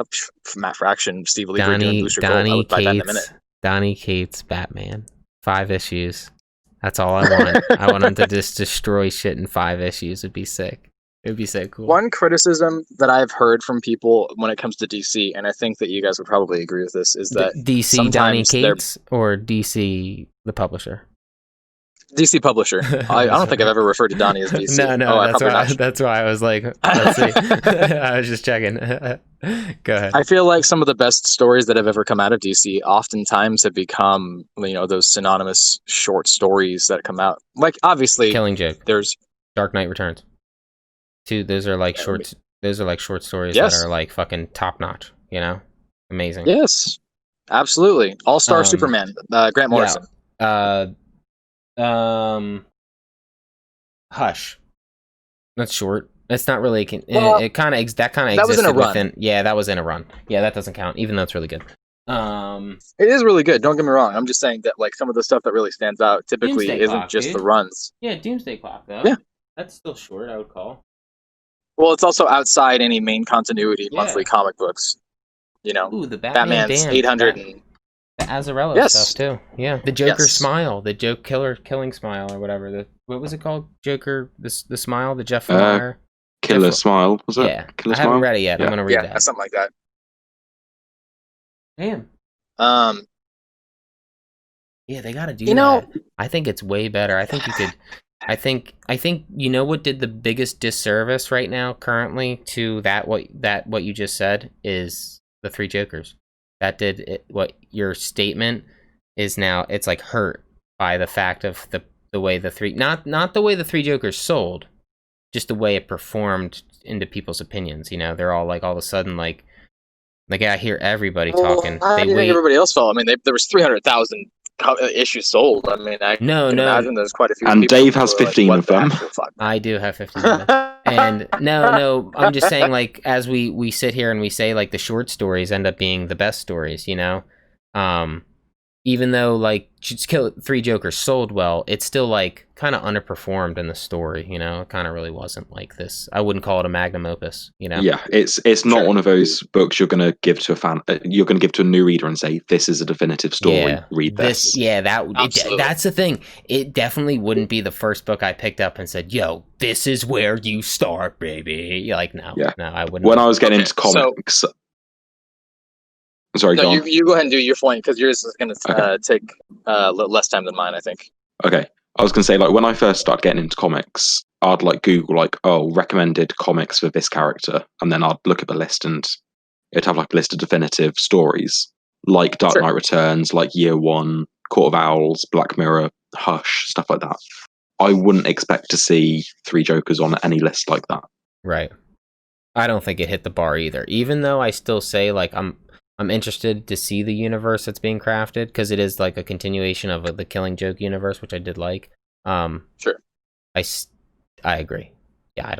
Matt Fraction, Steve Lieber doing Booster Gold. I would buy that in a minute. Donny Cates Batman. 5 issues. That's all I want. I want him to just destroy shit in 5 issues. It'd be sick. It'd be so cool. One criticism that I've heard from people when it comes to DC, and I think that you guys would probably agree with this, is that DC Donny Cates or DC the publisher? DC publisher. I don't think I've ever referred to Donnie as DC. No, that's why I was like, let's see. I was just checking. Go ahead. I feel like some of the best stories that have ever come out of DC oftentimes have become, those synonymous short stories that come out. Like, obviously, Killing Joke. There's Dark Knight Returns. Those are like short stories that are like fucking top notch. You know, amazing. Yes, absolutely. All-Star Superman, Grant Morrison. Yeah. Hush. That's short. It's not really. It kind of that kind of that was in a existed run. within. Yeah, that was in a run. Yeah, that doesn't count, even though it's really good. It is really good. Don't get me wrong. I'm just saying that like some of the stuff that really stands out typically Doomsday isn't Clock, just dude. the runs. Yeah, Doomsday Clock though. Yeah, that's still short. I would call. Well, it's also outside any main continuity monthly comic books. You know, Ooh, the Batman's 800 and the Azzarello stuff too. Yeah, the Joker smile, the killing smile or whatever. What was it called? Joker, the smile, the Jeff Lemire. Killer Smile, was it? Yeah, Killer I haven't Smile? read it yet. Yeah. I'm gonna read that. Yeah, something like that. Damn. Yeah, they gotta do you know, that. I think it's way better. I think you could. I think you know what did the biggest disservice right now currently to what you just said is the Three Jokers. That did it, what your statement is now. It's like hurt by the fact of the way the three not the way the Three Jokers sold, just the way it performed into people's opinions. You know, they're all like all of a sudden like I hear everybody talking. How do you think everybody else felt? I mean, there was 300,000 issues sold. I mean, I can imagine there's quite a few. And people Dave has 15 like, of them. I do have 15 of them. And no, I'm just saying, like, as we sit here and we say, like, the short stories end up being the best stories, you know? Even though, like, Three Jokers sold well, it's still, like, kind of underperformed in the story, you know? It kind of really wasn't like this. I wouldn't call it a magnum opus, you know? Yeah, it's not one of those books you're going to give to a fan. You're going to give to a new reader and say, this is a definitive story. Yeah, read this. That's the thing. It definitely wouldn't be the first book I picked up and said, yo, this is where you start, baby. Like, no, I wouldn't. When I was getting into comics... Sorry, no, you go ahead and do your point, because yours is going to take less time than mine, I think. Okay. I was going to say, like, when I first started getting into comics, I'd, like, Google, like, recommended comics for this character, and then I'd look at the list, and it'd have, like, a list of definitive stories, like Dark Knight Returns, like Year One, Court of Owls, Black Mirror, Hush, stuff like that. I wouldn't expect to see Three Jokers on any list like that. Right. I don't think it hit the bar either, even though I still say, like, I'm interested to see the universe that's being crafted, because it is like a continuation of the Killing Joke universe, which I did like. Sure. I agree. Yeah, I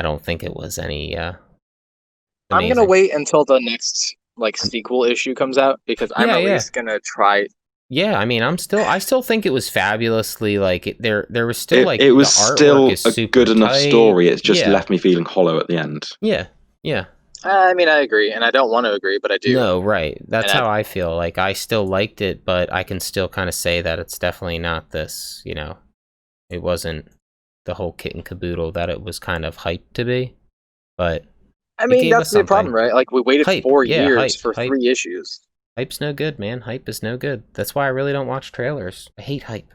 don't think it was any. I'm gonna wait until the next like sequel issue comes out, because I'm at least gonna try. Yeah, I mean, I still think it was fabulously like there was still like it was the still is a good enough tight. story. It's just left me feeling hollow at the end. Yeah. I mean, I agree, and I don't want to agree, but I do. No, right. That's how I feel. Like, I still liked it, but I can still kind of say that it's definitely not this, you know. It wasn't the whole kit and caboodle that it was kind of hyped to be. But I mean, that's the problem, right? Like, we waited 4 years for 3 issues. Hype's no good, man. Hype is no good. That's why I really don't watch trailers. I hate hype.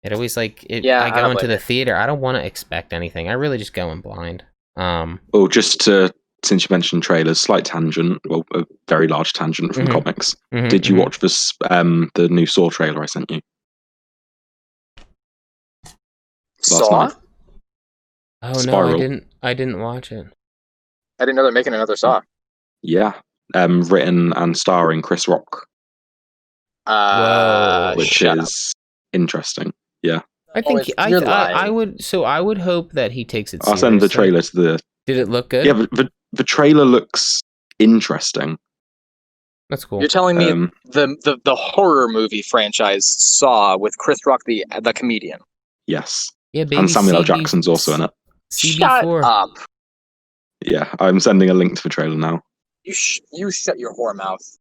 It always, like, I go into the theater. I don't want to expect anything. I really just go in blind. Just to... Since you mentioned trailers, slight tangent, well, a very large tangent from comics. Did you watch this, the new Saw trailer I sent you? Saw? Oh Spiral. no, I didn't watch it. I didn't know they're making another Saw. Yeah, written and starring Chris Rock. Whoa, which is interesting. Yeah, I think I would hope that he takes it seriously. I'll send the trailer to the. Did it look good? Yeah, the trailer looks interesting. That's cool. You're telling me the horror movie franchise Saw with Chris Rock the comedian? Yes. Yeah, baby, and Samuel L. Jackson's also in it. Shut up. Yeah, I'm sending a link to the trailer now. You shut your whore mouth.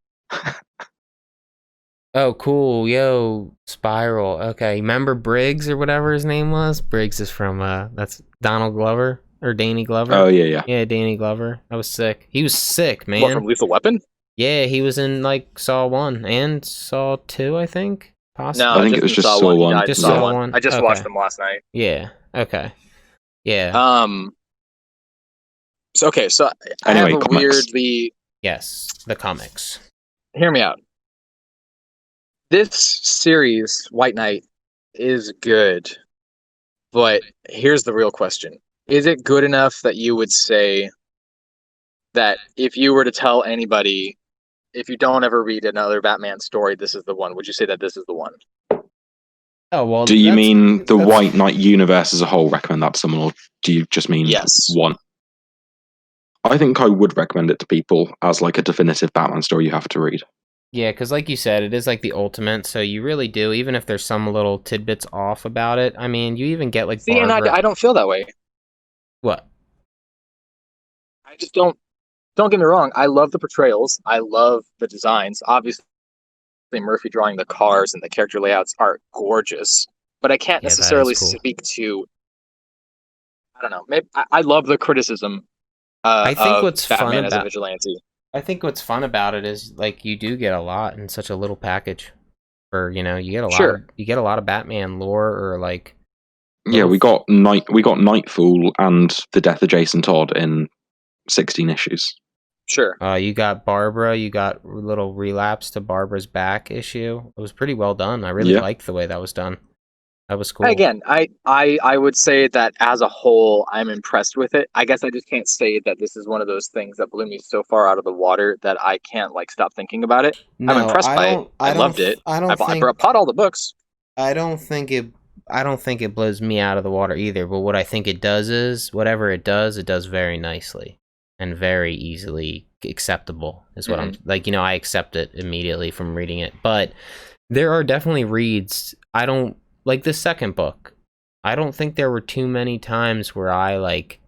Oh, cool. Yo, Spiral. Okay, remember Briggs or whatever his name was? Briggs is from that's Donald Glover. Or Danny Glover. Oh, yeah. Yeah, Danny Glover. I was sick. He was sick, man. What, from Lethal Weapon? Yeah, he was in, like, Saw 1 and Saw 2, I think. Possibly. No, I think it was just Saw 1. Just Saw 1. I just watched them last night. Yeah, okay. Yeah. So I have a weirdly... Yes, the comics. Hear me out. This series, White Knight, is good. But here's the real question. Is it good enough that you would say that if you were to tell anybody, if you don't ever read another Batman story, this is the one. Would you say that this is the one? Oh well. Do you mean the White Knight universe as a whole? Recommend that to someone, or do you just mean one? I think I would recommend it to people as like a definitive Batman story you have to read. Yeah, because like you said, it is like the ultimate. So you really do, even if there's some little tidbits off about it. I mean, you even get like See, and I don't feel that way. What? I just don't. Don't get me wrong. I love the portrayals. I love the designs. Obviously, Murphy drawing the cars and the character layouts are gorgeous. But I can't necessarily speak to. I don't know. Maybe I love the criticism. I think what's Batman fun as a vigilante. I think what's fun about it is like you do get a lot in such a little package. For you get a lot. You get a lot of Batman lore or like. Yeah, we got Nightfall and the death of Jason Todd in 16 issues. Sure. You got Barbara. You got little relapse to Barbara's back issue. It was pretty well done. I really liked the way that was done. That was cool. Again, I would say that as a whole, I'm impressed with it. I guess I just can't say that this is one of those things that blew me so far out of the water that I can't like stop thinking about it. No, I'm impressed by it. I loved it. I bought all the books. I don't think it blows me out of the water either. But what I think it does is whatever it does very nicely and very easily acceptable. Is what I'm like. I accept it immediately from reading it. But there are definitely reads I don't. Like the second book, I don't think there were too many times where I like,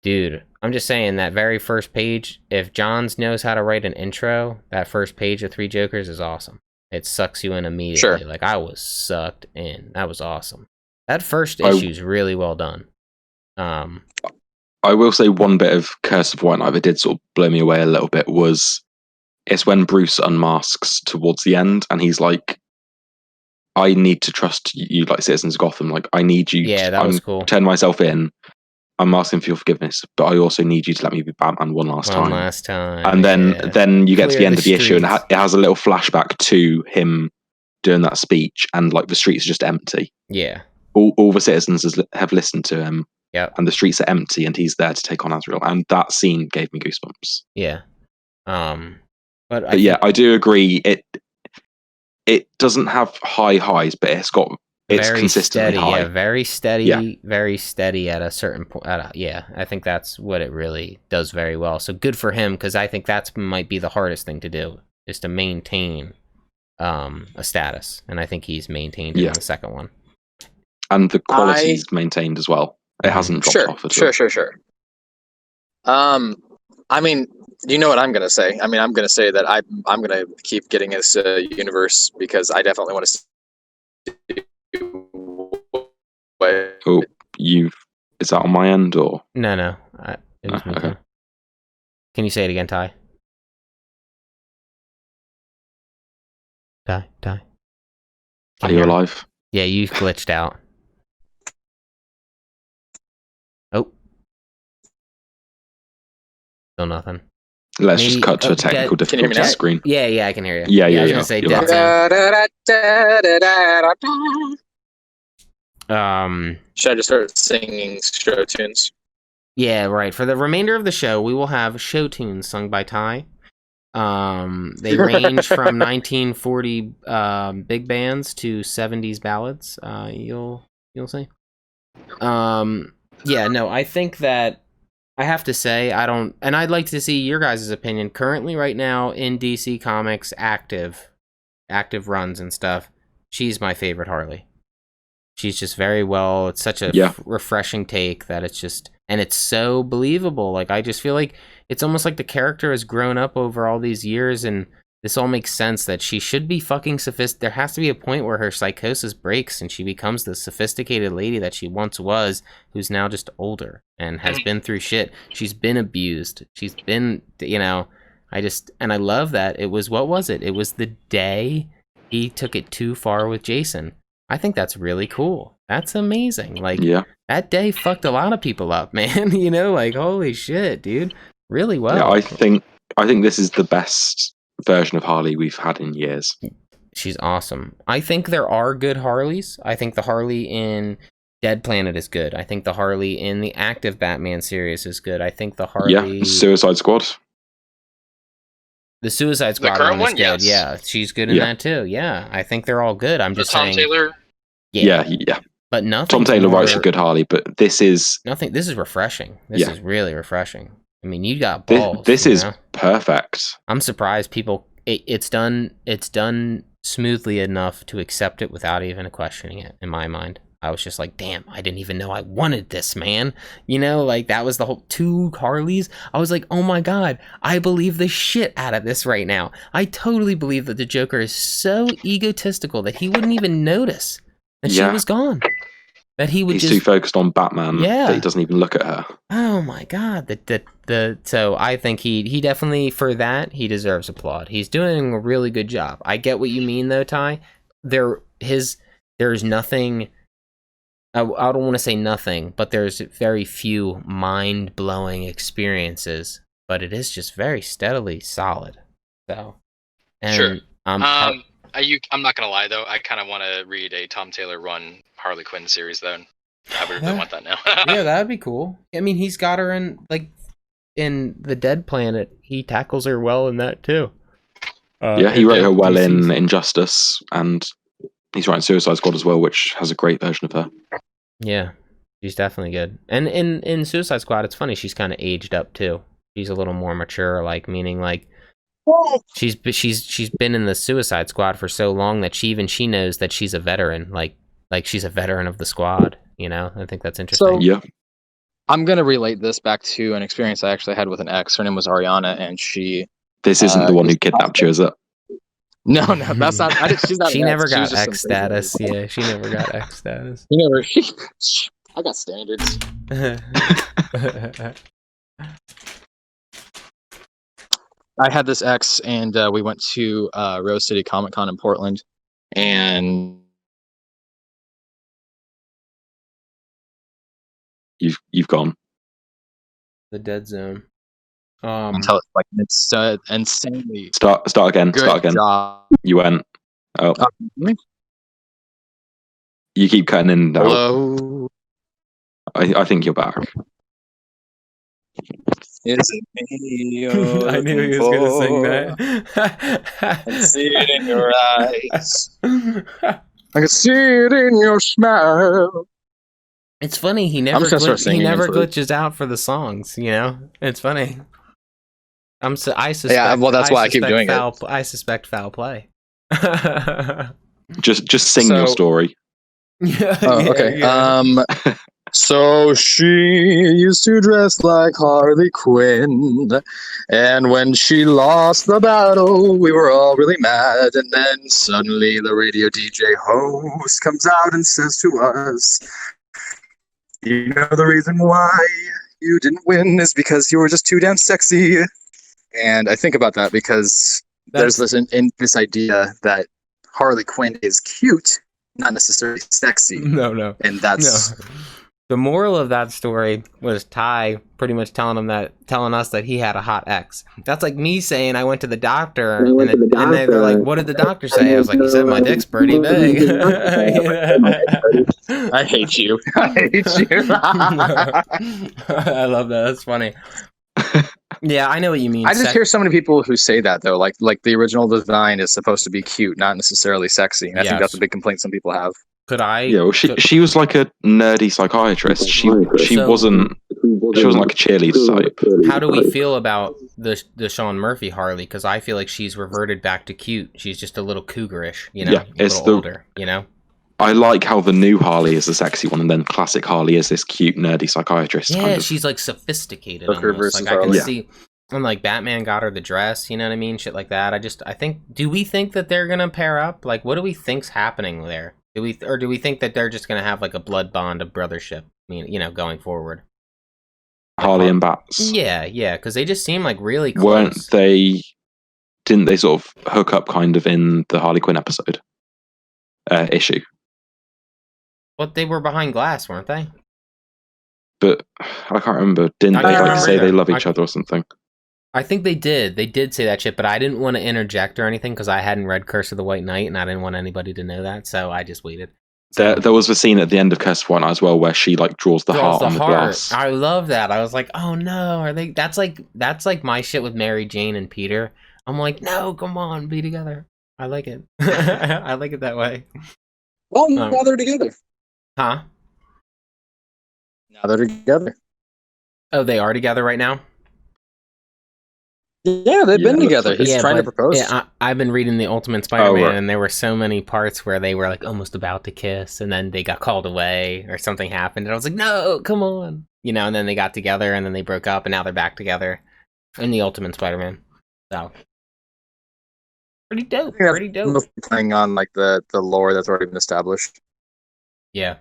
dude, I'm just saying that very first page, if Johns knows how to write an intro, that first page of Three Jokers is awesome. It sucks you in immediately. Sure. Like I was sucked in. That was awesome. That first issue is really well done. I will say one bit of Curse of White Knight that did sort of blow me away a little bit was it's when Bruce unmasks towards the end and he's like, I need to trust you, like citizens of Gotham. Like, I need you. Yeah, that was cool. Turn myself in. I'm asking for your forgiveness, but I also need you to let me be Batman one last time. And then you get to the end of the issue, and it has a little flashback to him doing that speech, and like the streets are just empty. Yeah. All the citizens have listened to him. Yeah. And the streets are empty, and he's there to take on Azrael. And that scene gave me goosebumps. Yeah. But I do agree. It doesn't have high highs, but it's consistently steady, high. Yeah, very steady, very steady at a certain point. I think that's what it really does very well. So good for him, because I think that's might be the hardest thing to do, is to maintain a status, and I think he's maintained it in the second one. And the quality's maintained as well. It hasn't dropped off at all. Sure. I mean, you know what I'm going to say. I mean, I'm going to say that I'm going to keep getting this universe because I definitely want to see. Oh, is that on my end or? No. It was me. Okay. Can you say it again, Ty? Ty. Are you alive? Yeah, you glitched out. Oh. Still nothing. Let's just cut to a technical difficulty screen. Yeah, I can hear you. Yeah. I was gonna say dead. Should I just start singing show tunes? Yeah, right. For the remainder of the show, we will have show tunes sung by Ty. They range from 1940 big bands to 70s ballads. You'll see. I think that I have to say and I'd like to see your guys' opinion. Currently, right now in DC Comics, active runs and stuff. She's my favorite Harley. She's just very well. It's such a refreshing take that it's just, and it's so believable. Like I just feel like it's almost like the character has grown up over all these years, and this all makes sense that she should be fucking sophisticated. There has to be a point where her psychosis breaks and she becomes the sophisticated lady that she once was, who's now just older and has been through shit. She's been abused. She's been, I love that. It was, what was it? It was the day he took it too far with Jason. I think that's really cool. That's amazing. Like, that day fucked a lot of people up, man. Like, holy shit, dude. Really well. Yeah, I think this is the best version of Harley we've had in years. She's awesome. I think there are good Harleys. I think the Harley in Dead Planet is good. I think the Harley in the active Batman series is good. I think the Harley... Yeah, Suicide Squad. The Suicide Squad current one is one, good. yes. Yeah, she's good in that too. Yeah, I think they're all good. I'm just Tom saying... Taylor? Yeah. But nothing. Tom Taylor writes a good Harley, but this is... Nothing. This is refreshing. This is really refreshing. I mean, you got balls. This you is know? perfect. I'm surprised people... It's done smoothly enough to accept it without even questioning it, in my mind. I was just like, damn, I didn't even know I wanted this, man. You know, like, that was the whole 2 Harleys. I was like, oh my god, I believe the shit out of this right now. I totally believe that the Joker is so egotistical that he wouldn't even notice that she was gone. That he would He's too focused on Batman that he doesn't even look at her. Oh my god. So I think he definitely, for that, he deserves applaud. He's doing a really good job. I get what you mean, though, Ty. There's nothing... I don't want to say nothing, but there's very few mind-blowing experiences, but it is just very steadily solid. So, and sure. I'm not gonna lie though. I kind of want to read a Tom Taylor run Harley Quinn series though. I really want that now. Yeah, that'd be cool. I mean, he's got her in the Dead Planet. He tackles her well in that too. He wrote her well in Injustice, and he's writing Suicide Squad as well, which has a great version of her. Yeah, she's definitely good. And in Suicide Squad, it's funny, she's kind of aged up too. She's a little more mature, like, meaning like she's been in the Suicide Squad for so long that she knows that she's a veteran, like she's a veteran of the squad. You know, I think that's interesting. So, I'm gonna relate this back to an experience I actually had with an ex. Her name was Ariana, and she. This isn't the one who kidnapped you, is it? No, that's not. She's not. She never got X status. Yeah, she never got X status. I got standards. I had this ex, and we went to Rose City Comic Con in Portland, and you've gone. The dead zone. Until it's insanely. Start again. Good Start again. Job. You went. Oh. You keep cutting in. Hello. I think you're back. Is it me? I knew he was going to sing that. I can see it in your eyes. I can see it in your smile. It's funny, he never glitches out for the songs, you know? It's funny. I suspect. Yeah, well, that's why I keep doing it. I suspect foul play. just sing your story. Okay. Yeah. So she used to dress like Harley Quinn, and when she lost the battle, we were all really mad. And then suddenly the radio DJ host comes out and says to us, "You know the reason why you didn't win is because you were just too damn sexy." And I think about that because there's this idea that Harley Quinn is cute, not necessarily sexy. No. And that's... No. The moral of that story was Ty pretty much telling us that he had a hot ex. That's like me saying I went to the doctor, and they're like, "What did the doctor say?" I was like, "He said my dick's pretty big." I hate you. I hate you. I love that. That's funny. Yeah, I know what you mean. I just hear so many people who say that though, like the original design is supposed to be cute, not necessarily sexy. And I think that's a big complaint some people have. Yeah, well, she was like a nerdy psychiatrist. She wasn't like a cheerleader type. How do we feel about the Sean Murphy Harley? Because I feel like she's reverted back to cute. She's just a little cougarish, you know, a little older, you know. I like how the new Harley is the sexy one, and then classic Harley is this cute nerdy psychiatrist. Yeah, kind of. She's like sophisticated. Almost. Like I can see. And like Batman got her the dress, you know what I mean? Shit like that. I think. Do we think that they're gonna pair up? Like, what do we think's happening there? Do we think that they're just gonna have like a blood bond of brothership? I mean, you know, going forward. Harley and Bats. Yeah, because they just seem like really close. Didn't they sort of hook up kind of in the Harley Quinn episode issue? But they were behind glass, weren't they? But I can't remember. Didn't they like say they love each other or something? I think they did. They did say that shit, but I didn't want to interject or anything because I hadn't read Curse of the White Knight and I didn't want anybody to know that, so I just waited. There was a scene at the end of Curse of White Night as well where she like draws the heart on the glass. I love that. I was like, oh no, are they? That's like my shit with Mary Jane and Peter. I'm like, no, come on, be together. I like it. I like it that way. Well, now they're together. Huh? Now they're together. Oh, they are together right now? Yeah, they've been together. He's trying to propose. Yeah, I've been reading the Ultimate Spider-Man, and there were so many parts where they were like almost about to kiss, and then they got called away, or something happened, and I was like, no, come on. You know, and then they got together, and then they broke up, and now they're back together in the Ultimate Spider-Man. So, pretty dope. Pretty dope. Playing on like the lore that's already been established. Yeah.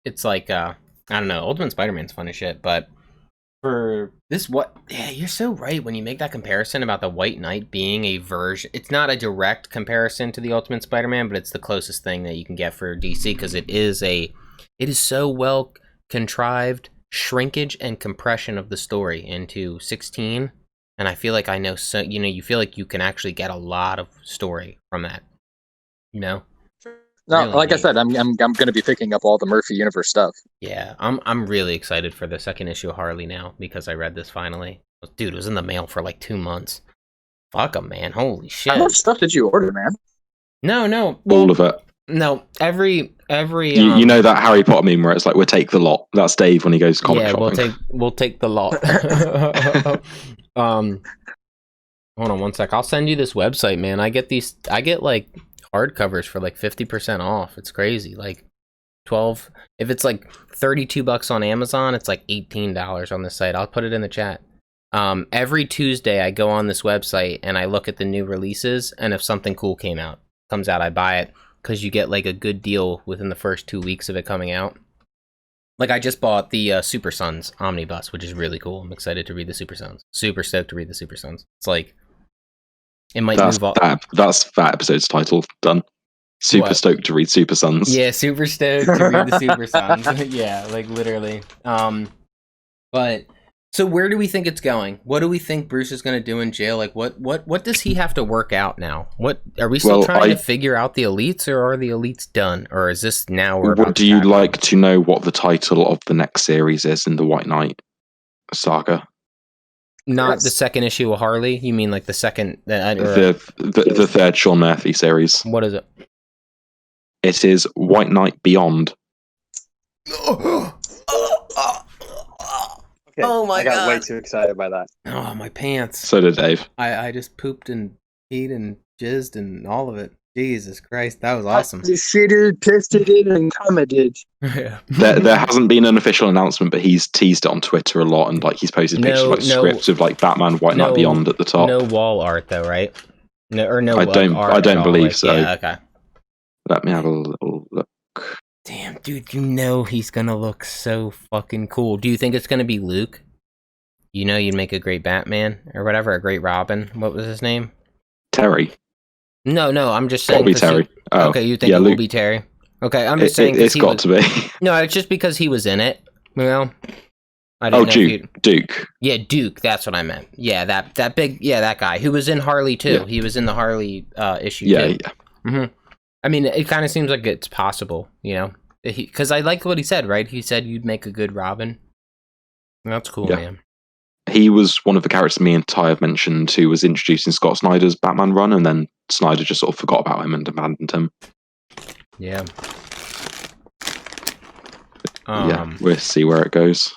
It's like, I don't know, Ultimate Spider-Man's fun as shit, but for this, yeah, you're so right when you make that comparison about the White Knight being a version. It's not a direct comparison to the Ultimate Spider-Man, but it's the closest thing that you can get for DC, because it is so well contrived shrinkage and compression of the story into 16, and I feel like I know, so you feel like you can actually get a lot of story from that, No, really like neat. I said, I'm going to be picking up all the Murphy Universe stuff. Yeah, I'm really excited for the second issue of Harley now, because I read this finally. Dude, it was in the mail for like 2 months. Fuck 'em, man. Holy shit. How much stuff did you order, man? No. All of it. No, every. You know that Harry Potter meme where it's like, we'll take the lot. That's Dave when he goes comic shopping. Yeah, we'll take the lot. Hold on one sec. I'll send you this website, man. I get like hardcovers for like 50% off. It's crazy. Like 12. If it's like $32 on Amazon, it's like $18 on this site. I'll put it in the chat. Every Tuesday I go on this website and I look at the new releases, and if something cool comes out, I buy it, because you get like a good deal within the first 2 weeks of it coming out. Like, I just bought the Super Sons Omnibus, which is really cool. I'm excited to read the Super Sons. Super stoked to read the Super Sons. It's like, it might move on. That's that episode's title done. Super stoked to read Super Sons. Yeah, super stoked to read the Super Sons. Yeah, like literally. But so where do we think it's going? What do we think Bruce is going to do in jail? Like, what does he have to work out now? What are we still trying to figure out the elites, or are the elites done, or is this now? Would you like to know what the title of the next series is in the White Knight saga? Not the second issue of Harley. You mean like the second? The third Sean Murphy series. What is it? It is White Knight Beyond. Okay, oh my god! I got way too excited by that. Oh, my pants. So did Dave. I just pooped and peed and jizzed and all of it. Jesus Christ, that was awesome. I just shitted, pissed it, and commented. Yeah. There hasn't been an official announcement, but he's teased it on Twitter a lot, and like he's posted pictures of like scripts of like Batman White Knight Beyond at the top. No wall art though, right? No, or no. I don't believe like, so. Yeah, okay. Let me have a little look. Damn, dude, he's gonna look so fucking cool. Do you think it's gonna be Luke? You'd make a great Batman or whatever, a great Robin. What was his name? Terry. No, I'm just saying. It'll be Terry. Oh, okay, you think it will be Terry? Okay, I'm just saying. It's got to be. No, it's just because he was in it. Duke. Yeah, Duke. That's what I meant. Yeah, that big. Yeah, that guy who was in Harley too. Yeah. He was in the Harley issue too. Yeah. Mm-hmm. I mean, it kind of seems like it's possible, because I like what he said. Right? He said you'd make a good Robin. That's cool, man. He was one of the characters me and Ty have mentioned who was introduced in Scott Snyder's Batman run, and then Snyder just sort of forgot about him and abandoned him. Yeah. We'll see where it goes.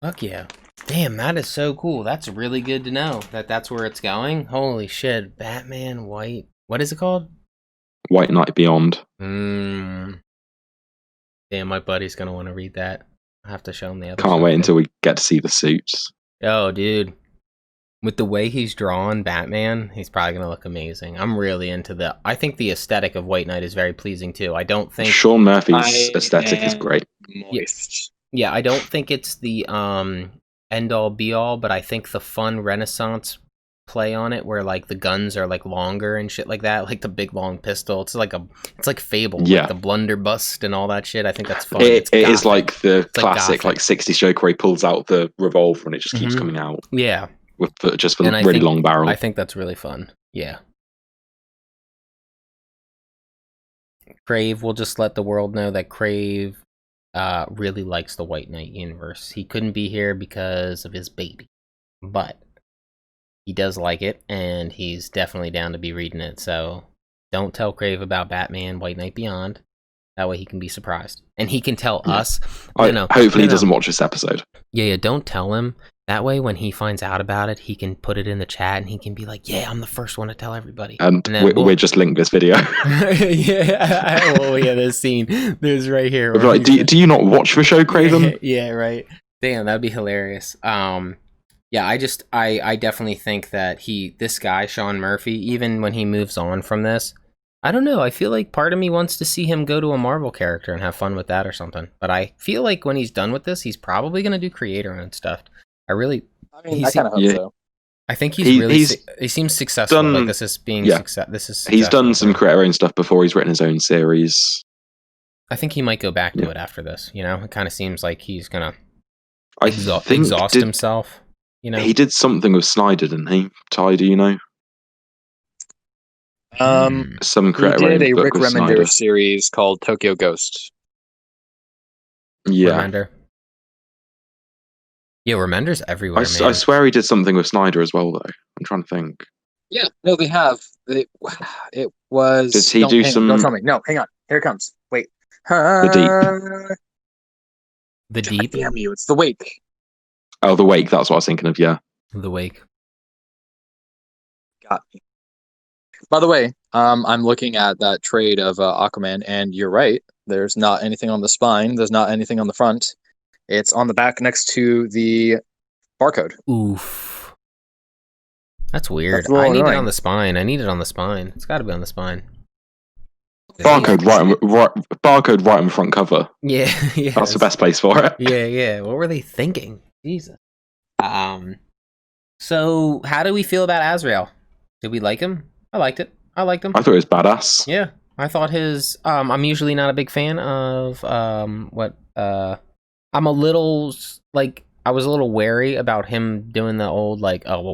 Fuck yeah. Damn, that is so cool. That's really good to know that's where it's going. Holy shit. Batman White. What is it called? White Knight Beyond. Damn, my buddy's going to want to read that. I have to show him the other. Can't wait until we get to see the suits. Oh, dude. With the way he's drawn Batman, he's probably going to look amazing. I'm really into I think the aesthetic of White Knight is very pleasing too. I don't think Sean Murphy's aesthetic is great. Moist. Yeah, I don't think it's the end all be all, but I think the fun Renaissance play on it where like the guns are like longer and shit like that, like the big long pistol. It's like Fable, like the blunderbuss and all that shit. I think that's fun. It is like the classic like 60s joke where he pulls out the revolver and it just keeps coming out. Yeah. With just a really long barrel. I think that's really fun. Yeah. Crave, we'll just let the world know that Crave really likes the White Knight universe. He couldn't be here because of his baby, but he does like it, and he's definitely down to be reading it. So don't tell Crave about Batman White Knight Beyond. That way he can be surprised. And he can tell us. Hopefully he doesn't watch this episode. Yeah, don't tell him. That way when he finds out about it, he can put it in the chat and he can be like, yeah, I'm the first one to tell everybody. And we're just linked this video. This scene. There's right here. Like, do you not watch the show, Craven? Yeah, right. Damn, that'd be hilarious. Yeah, I definitely think that this guy, Sean Murphy, even when he moves on from this, I don't know, I feel like part of me wants to see him go to a Marvel character and have fun with that or something. But I feel like when he's done with this, he's probably going to do creator-owned stuff. I kind of hope so. I think he seems successful. Like this is being success. He's done some creator-owned stuff before. He's written his own series. I think he might go back to it after this. You know, it kind of seems like he's gonna exhaust himself. You know, he did something with Snyder, didn't he? Ty, do you know? Some creator. He did a Rick Remender series called Tokyo Ghost. Yeah. Remender. Yeah, Remender's everywhere. I swear he did something with Snyder as well, though. I'm trying to think. Yeah, no, they have. It was. Did he do some? Don't tell me. No, hang on. Here it comes. Wait. The Deep. The Deep. God damn you! It's The Wake. Oh, The Wake. That's what I was thinking of. Yeah. The Wake. Got me. By the way, I'm looking at that trade of Aquaman, and you're right. There's not anything on the spine. There's not anything on the front. It's on the back next to the barcode. Oof. That's weird. I need it on the spine. It's got to be on the spine. Barcode right on the front cover. Yeah. That's the best place for it. Yeah. What were they thinking? Jesus. So how do we feel about Azrael? Did we like him? I liked him. I thought it was badass. Yeah. I thought his I'm usually not a big fan of I'm a little I was a little wary about him doing the old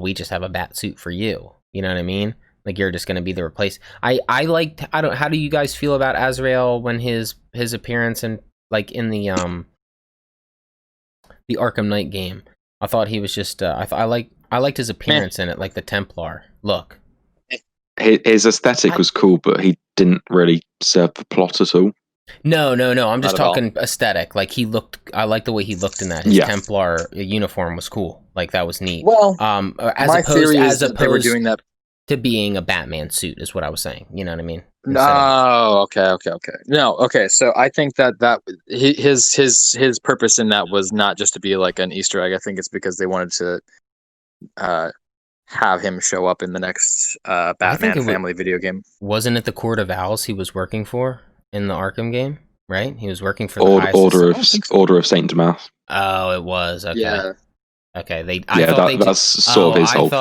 we just have a bat suit for you. You know what I mean? Like you're just gonna be the replace. How do you guys feel about Azrael when his appearance in the Arkham Knight game? I thought he was just I liked his appearance in it, like the Templar look. His aesthetic was cool, but he didn't really serve the plot at all. No. I'm just talking aesthetic. Like I like the way he looked in that. His Templar uniform was cool. Like that was neat. Well, as opposed they were doing that to being a Batman suit is what I was saying. You know what I mean? Okay. No, okay. So I think that his purpose in that was not just to be like an Easter egg. I think it's because they wanted to have him show up in the next Batman family video game. Wasn't it the Court of Owls he was working for in the Arkham game? Right? He was working for the Order of Saint Demas. Oh, it was. Okay. Yeah. Okay. That's sort of his whole thing.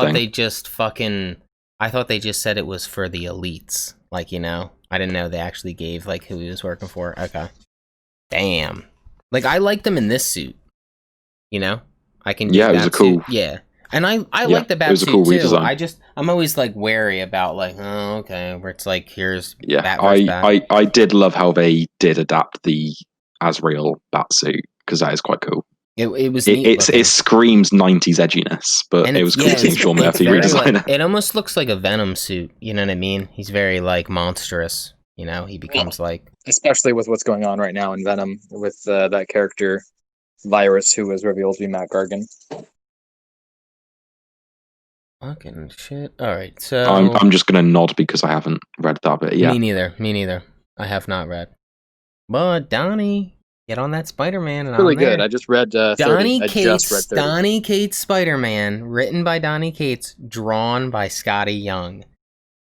I thought they just said it was for the elites. Like, you know, I didn't know they actually gave like who he was working for. Okay. Damn. Like I liked him in this suit. You know, I can. Yeah, it was a cool. Suit. Yeah. And I like the bat suit cool too. Redesign. I'm always like wary about like, oh, okay, where it's like here's I did love how they did adapt the Azrael bat suit because that is quite cool. It was neat. It screams 90s edginess, but it was cool seeing Sean Murphy redesign it. It almost looks like a Venom suit. You know what I mean? He's very like monstrous. You know, he becomes especially with what's going on right now in Venom with that character Virus, who was revealed to be Matt Gargan. Fucking shit. All right, so I'm just gonna nod because I haven't read that bit yet. Me neither. I have not read. But Donnie, get on that Spider-Man. And really good. I just read Donnie Cates Spider-Man, written by Donnie Cates, drawn by Scotty Young.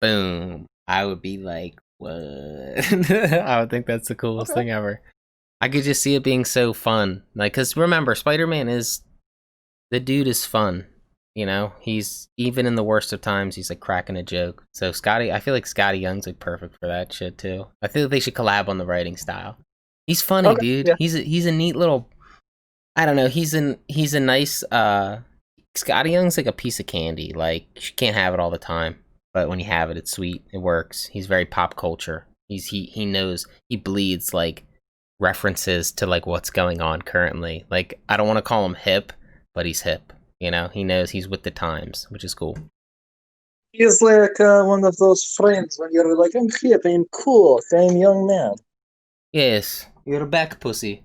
Boom. I would be like, what? I would think that's the coolest thing ever. I could just see it being so fun. Like, because remember, Spider-Man the dude is fun. You know, he's even in the worst of times, he's like cracking a joke. So I feel like Scotty Young's like perfect for that shit too. I feel like they should collab on the writing style. He's funny, dude. Yeah. He's a neat little. I don't know. He's a nice. Scotty Young's like a piece of candy. Like you can't have it all the time, but when you have it, it's sweet. It works. He's very pop culture. He knows, he bleeds like references to like what's going on currently. Like, I don't want to call him hip, but he's hip. You know, he knows he's with the times, which is cool. He's like one of those friends when you're like, I'm hip, I'm cool, I'm young man. Yes, you're a back pussy.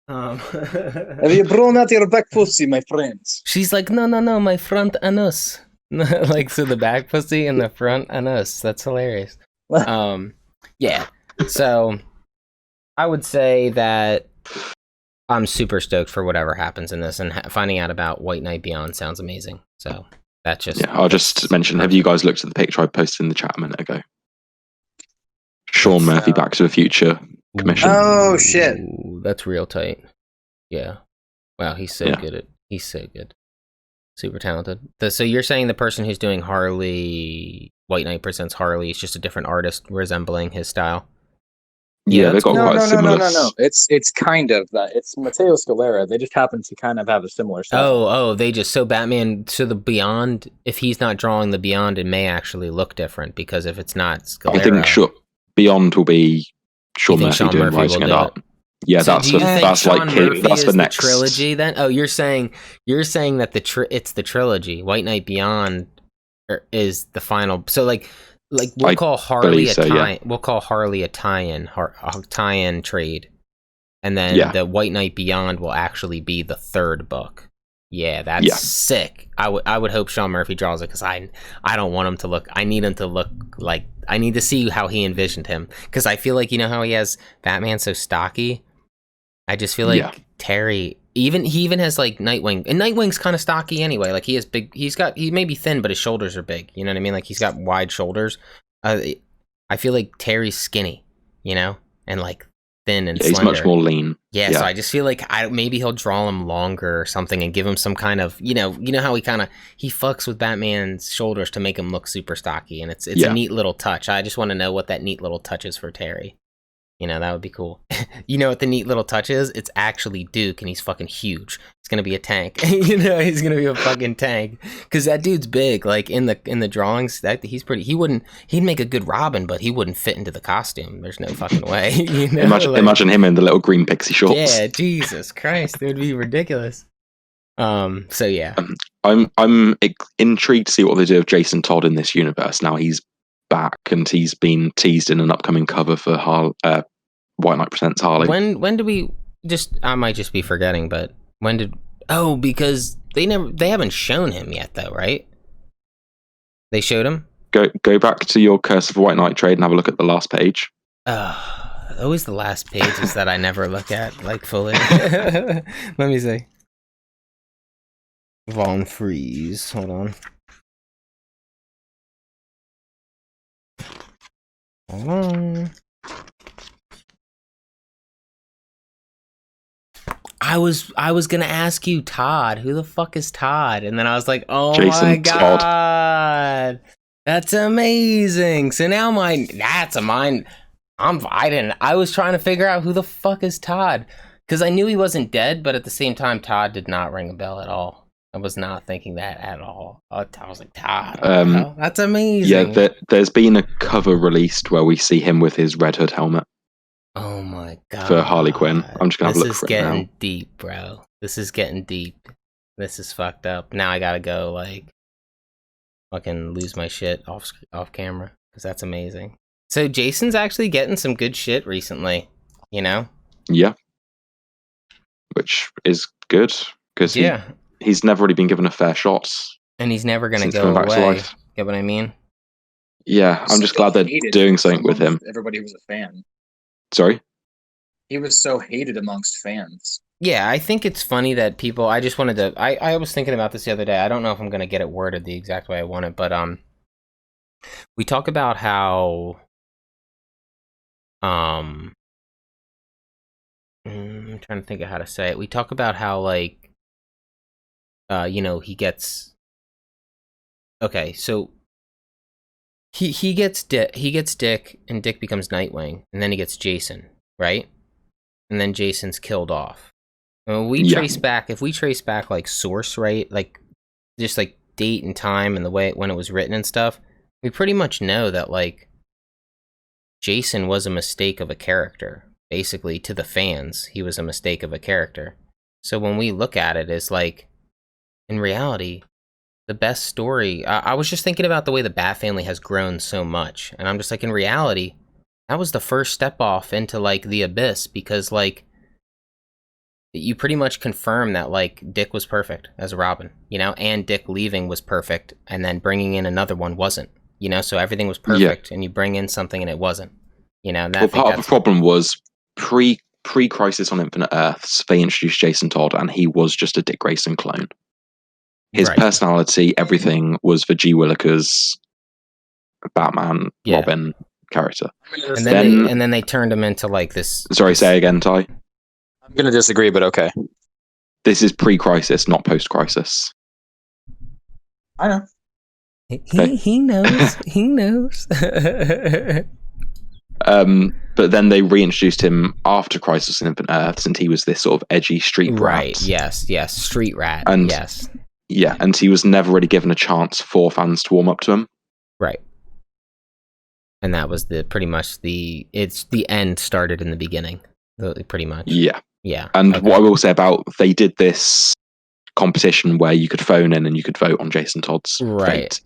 Have you blown out your back pussy, my friends? She's like, no, my front anus. Like, so the back pussy and the front anus. That's hilarious. Yeah. So I would say that I'm super stoked for whatever happens in this, and finding out about White Knight Beyond sounds amazing. So that's just... Yeah, I'll just mention, have you guys looked at the picture I posted in the chat a minute ago? Sean Murphy, Back to the Future commission. Oh, shit. Ooh, that's real tight. Yeah. Wow, he's so good. He's so good. Super talented. So you're saying the person who's doing Harley, White Knight Presents Harley, is just a different artist resembling his style? Yeah, they've got quite a similar... No. It's kind of that. It's Matteo Scalera. They just happen to kind of have a similar style. Oh, they just... So Batman, so the Beyond, if he's not drawing the Beyond, it may actually look different, because if it's not Scalera... I think Beyond will be Sean Murphy doing Rising It Up. Yeah, so that's like that's the next trilogy then. Oh, you're saying that it's the trilogy. White Knight Beyond is the final. So like we'll call Harley a tie. We'll call Harley a tie-in trade, and then the White Knight Beyond will actually be the third book. Yeah, that's sick. I would hope Sean Murphy draws it, because I don't want him to look. I need him to look like... I need to see how he envisioned him, because I feel like, you know how he has Batman so stocky. I just feel like Terry, he even has like Nightwing, and Nightwing's kind of stocky anyway. Like, he has big. He may be thin, but his shoulders are big. You know what I mean? Like, he's got wide shoulders. I feel like Terry's skinny, you know, and like thin and slender. He's much more lean. Yeah, so I just feel like maybe he'll draw him longer or something, and give him some kind of, you know how he fucks with Batman's shoulders to make him look super stocky, and it's a neat little touch. I just want to know what that neat little touch is for Terry. You know, that would be cool. You know what the neat little touch is? It's actually Duke, and he's fucking huge. He's gonna be a tank. You know, he's gonna be a fucking tank, because that dude's big. Like, in the drawings, that he's pretty. He'd make a good Robin, but he wouldn't fit into the costume. There's no fucking way. You know? Imagine him in the little green pixie shorts. Yeah, Jesus Christ, it would be ridiculous. So yeah, I'm intrigued to see what they do with Jason Todd in this universe. Now he's back, and he's been teased in an upcoming cover for White Knight Presents Harley. When do we I might just be forgetting, but when did... Oh, because they haven't shown him yet though, right? They showed him? Go back to your Curse of White Knight trade and have a look at the last page. Always the last pages that I never look at, like, fully. Let me see. Von Freeze, hold on. Hold on. I was gonna ask you, Todd. Who the fuck is Todd? And then I was like, oh Jason my god, Todd. That's amazing. So now that's a mine. I was trying to figure out who the fuck is Todd, because I knew he wasn't dead, but at the same time, Todd did not ring a bell at all. I was not thinking that at all. I was like, Todd. That's amazing. Yeah, there's been a cover released where we see him with his Red Hood helmet. Oh my god. For Harley Quinn. I'm just gonna have a look for it now. This is getting deep, bro. This is getting deep. This is fucked up. Now I gotta go, like, fucking lose my shit off camera, because that's amazing. So Jason's actually getting some good shit recently, you know? Yeah. Which is good, because he's never really been given a fair shot. And he's never gonna go away. Get what I mean? Yeah, I'm just glad they're doing something with him. Everybody was a fan. Sorry? He was so hated amongst fans. Yeah, I think it's funny that people... I just wanted to... I was thinking about this the other day. I don't know if I'm going to get it worded the exact way I want it, but we talk about how... I'm trying to think of how to say it. We talk about how, like... you know, he gets... Okay, so... He gets Dick, and Dick becomes Nightwing, and then he gets Jason, right? And then Jason's killed off. And when if we trace back like source, right? Like, just like date and time and the way when it was written and stuff, we pretty much know that, like, Jason was a mistake of a character. Basically, to the fans, he was a mistake of a character. So when we look at it, it's like, in reality, the best story. I was just thinking about the way the Bat family has grown so much, and I'm just like, in reality, that was the first step off into like the abyss, because like you pretty much confirm that like Dick was perfect as a Robin, you know, and Dick leaving was perfect, and then bringing in another one wasn't, you know, so everything was perfect, and you bring in something and it wasn't, you know. And well, part of the problem was pre-Crisis on Infinite Earths, they introduced Jason Todd, and he was just a Dick Grayson clone. His personality, everything was for G. Willikers' Batman, Robin character. And then they turned him into like this. Sorry, say again, Ty. I'm going to disagree, but okay. This is pre-Crisis, not post-Crisis. I know. He knows. He knows. But then they reintroduced him after Crisis on Infinite Earths, and he was this sort of edgy street rat. Right, yes, street rat, and, yes. Yeah, and he was never really given a chance for fans to warm up to him. Right. And that was pretty much the end started in the beginning, pretty much. Yeah. Yeah. And what I will say about, they did this competition where you could phone in and you could vote on Jason Todd's fate.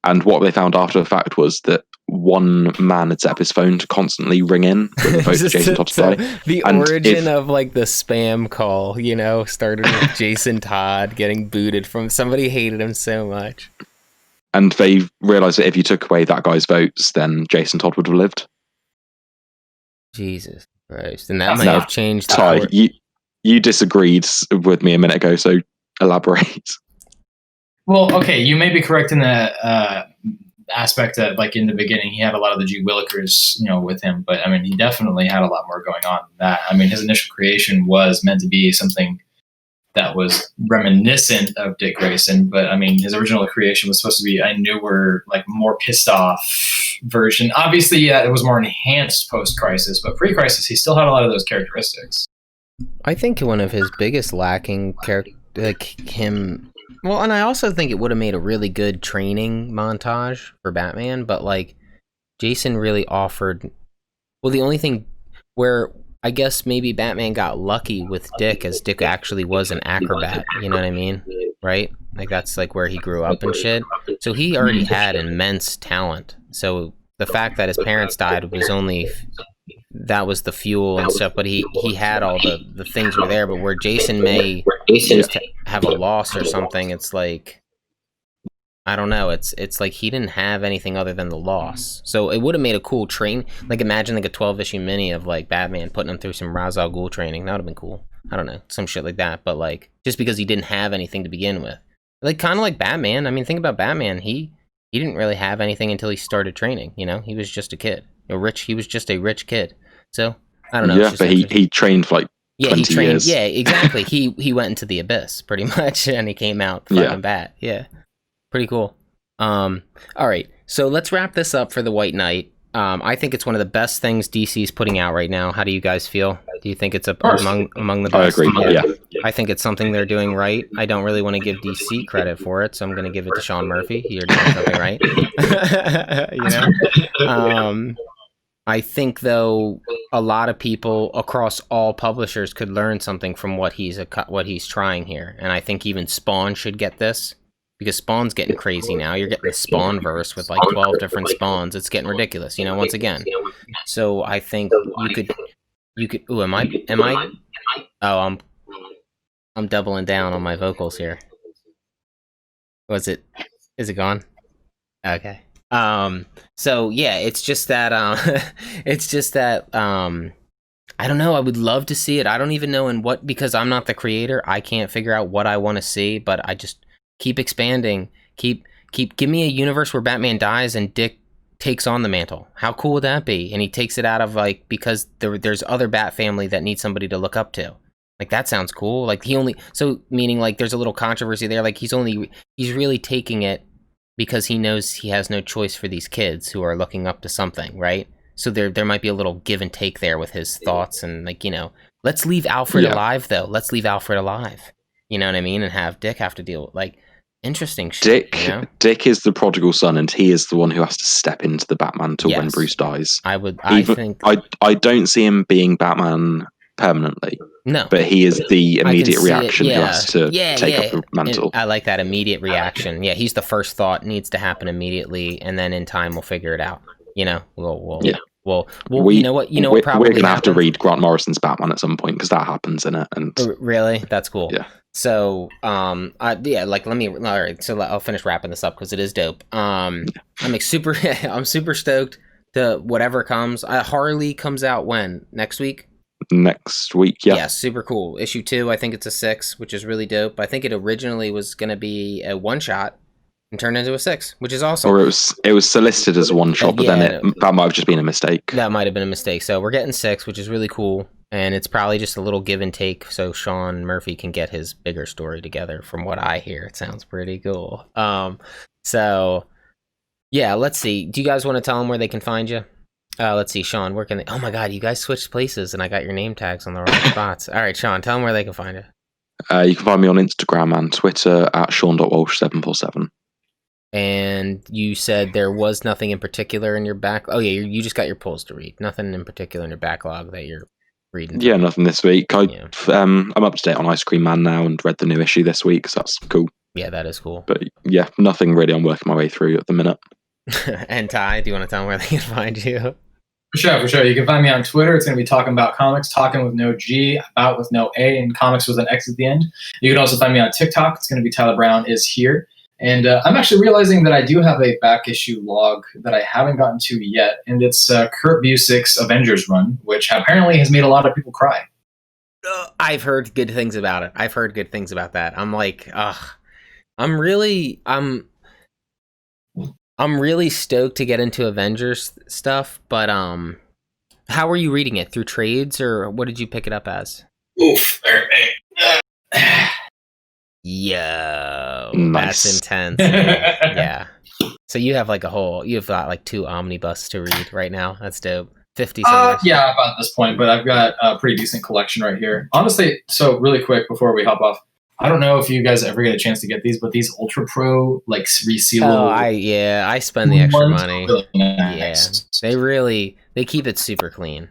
And what they found after the fact was that one man had set up his phone to constantly ring in with a vote for Jason Todd to die. The origin of like the spam call, you know, started with Jason Todd getting booted from, somebody hated him so much. And they realized that if you took away that guy's votes, then Jason Todd would have lived. Jesus Christ. And that might have changed. Ty, you disagreed with me a minute ago, so elaborate. Well, okay, you may be correct in the aspect that, like, in the beginning, he had a lot of the G. Willikers, you know, with him. But, I mean, he definitely had a lot more going on than that. I mean, his initial creation was meant to be something that was reminiscent of Dick Grayson. But, I mean, his original creation was supposed to be a newer, like, more pissed off version. Obviously, yeah, it was more enhanced post-Crisis. But pre-Crisis, he still had a lot of those characteristics. I think one of his biggest lacking well, and I also think it would have made a really good training montage for Batman, but like Jason really offered, well, the only thing where I guess maybe Batman got lucky with Dick, as Dick actually was an acrobat, you know what I mean? Right? Like that's like where he grew up and shit. So he already had immense talent. So the fact that his parents died was only, that was the fuel and stuff, but he had all the things were there. But where Jason may just have a loss or something, it's like, I don't know, it's like he didn't have anything other than the loss. So it would have made a cool train, like imagine like a 12-issue mini of like Batman putting him through some Ra's al Ghul training. That would have been cool. I don't know, some shit like that. But like, just because he didn't have anything to begin with, like kind of like Batman. I mean, think about Batman. He didn't really have anything until he started training. You know, he was just a kid, he was just a rich kid. So I don't know. Yeah, but he trained for like 20 years. Yeah, exactly. he went into the abyss pretty much, and he came out fighting Bat. Yeah, pretty cool. All right, so let's wrap this up for the White Knight. I think it's one of the best things DC's putting out right now. How do you guys feel? Do you think it's among the best? I agree. Yeah. I think it's something they're doing right. I don't really want to give DC credit for it, so I'm going to give it to Sean Murphy. You're doing something right. You know. I think, though, a lot of people across all publishers could learn something from what he's trying here, and I think even Spawn should get this, because Spawn's getting crazy now. You're getting the Spawn verse with like 12 different Spawns. It's getting ridiculous, you know. Once again, so I think you could. Ooh, am I? Oh, I'm doubling down on my vocals here. Is it gone? Okay. So yeah, it's just that I don't know, I would love to see it. I don't even know in what, because I'm not the creator, I can't figure out what I want to see, but I just keep expanding, give me a universe where Batman dies and Dick takes on the mantle. How cool would that be? And he takes it out of, like, because there's other Bat family that need somebody to look up to. Like, that sounds cool. Like, meaning like there's a little controversy there, like he's really taking it because he knows he has no choice for these kids who are looking up to something, right? So there might be a little give and take there with his thoughts, and like, you know, let's leave Alfred alive though. Let's leave Alfred alive. You know what I mean? And have Dick have to deal with, like, interesting shit. Dick is the prodigal son, and he is the one who has to step into the Batman till when Bruce dies. I don't see him being Batman permanently. No, but he is the immediate reaction who has to take up the mantle. I like that immediate reaction. Yeah, he's the first thought, needs to happen immediately, and then in time we'll figure it out. You know, we'll you know what? Probably we're gonna have to read Grant Morrison's Batman at some point because that happens in it. And really, that's cool. Yeah. So, like all right. So I'll finish wrapping this up because it is dope. I'm super stoked to whatever comes. Harley comes out when next week. Next week, yeah. Yeah, super cool. Issue 2, I think it's a 6, which is really dope. I think it originally was going to be a one-shot and turned into a 6, which is awesome. Or it was solicited as a one-shot, but then that might have just been a mistake. That might have been a mistake. So we're getting 6, which is really cool. And it's probably just a little give and take so Sean Murphy can get his bigger story together. From what I hear, it sounds pretty cool. So, yeah, let's see. Do you guys want to tell them where they can find you? Let's see, Sean, where can they... Oh my god, you guys switched places and I got your name tags on the wrong spots. All right, Sean, tell them where they can find you. You can find me on Instagram and Twitter at Sean.Walsh747. And you said there was nothing in particular in your back... Oh yeah, you just got your polls to read. Nothing in particular in your backlog that you're reading. Yeah, nothing this week. I'm up to date on Ice Cream Man now and read the new issue this week, so that's cool. Yeah, that is cool. But yeah, nothing really I'm working my way through at the minute. And Ty, do you want to tell them where they can find you? For sure. You can find me on Twitter. It's going to be Talking About Comics, talking with no G, about with no A, and comics with an X at the end. You can also find me on TikTok. It's going to be Tyler Brown is here. And I'm actually realizing that I do have a back issue log that I haven't gotten to yet, and it's Kurt Busiek's Avengers run, which apparently has made a lot of people cry. I've heard good things about it. I've heard good things about that. I'm like, I'm really stoked to get into Avengers stuff, but how were you reading it? Through trades, or what did you pick it up as? Oof. Yo, nice. That's intense. Yeah. So you have got like 2 omnibus to read right now. That's dope. 50 yeah, about this point, but I've got a pretty decent collection right here. Honestly, so really quick before we hop off, I don't know if you guys ever get a chance to get these, but these Ultra Pro like resealable. I spend the extra money. Really nice. Yeah, they keep it super clean.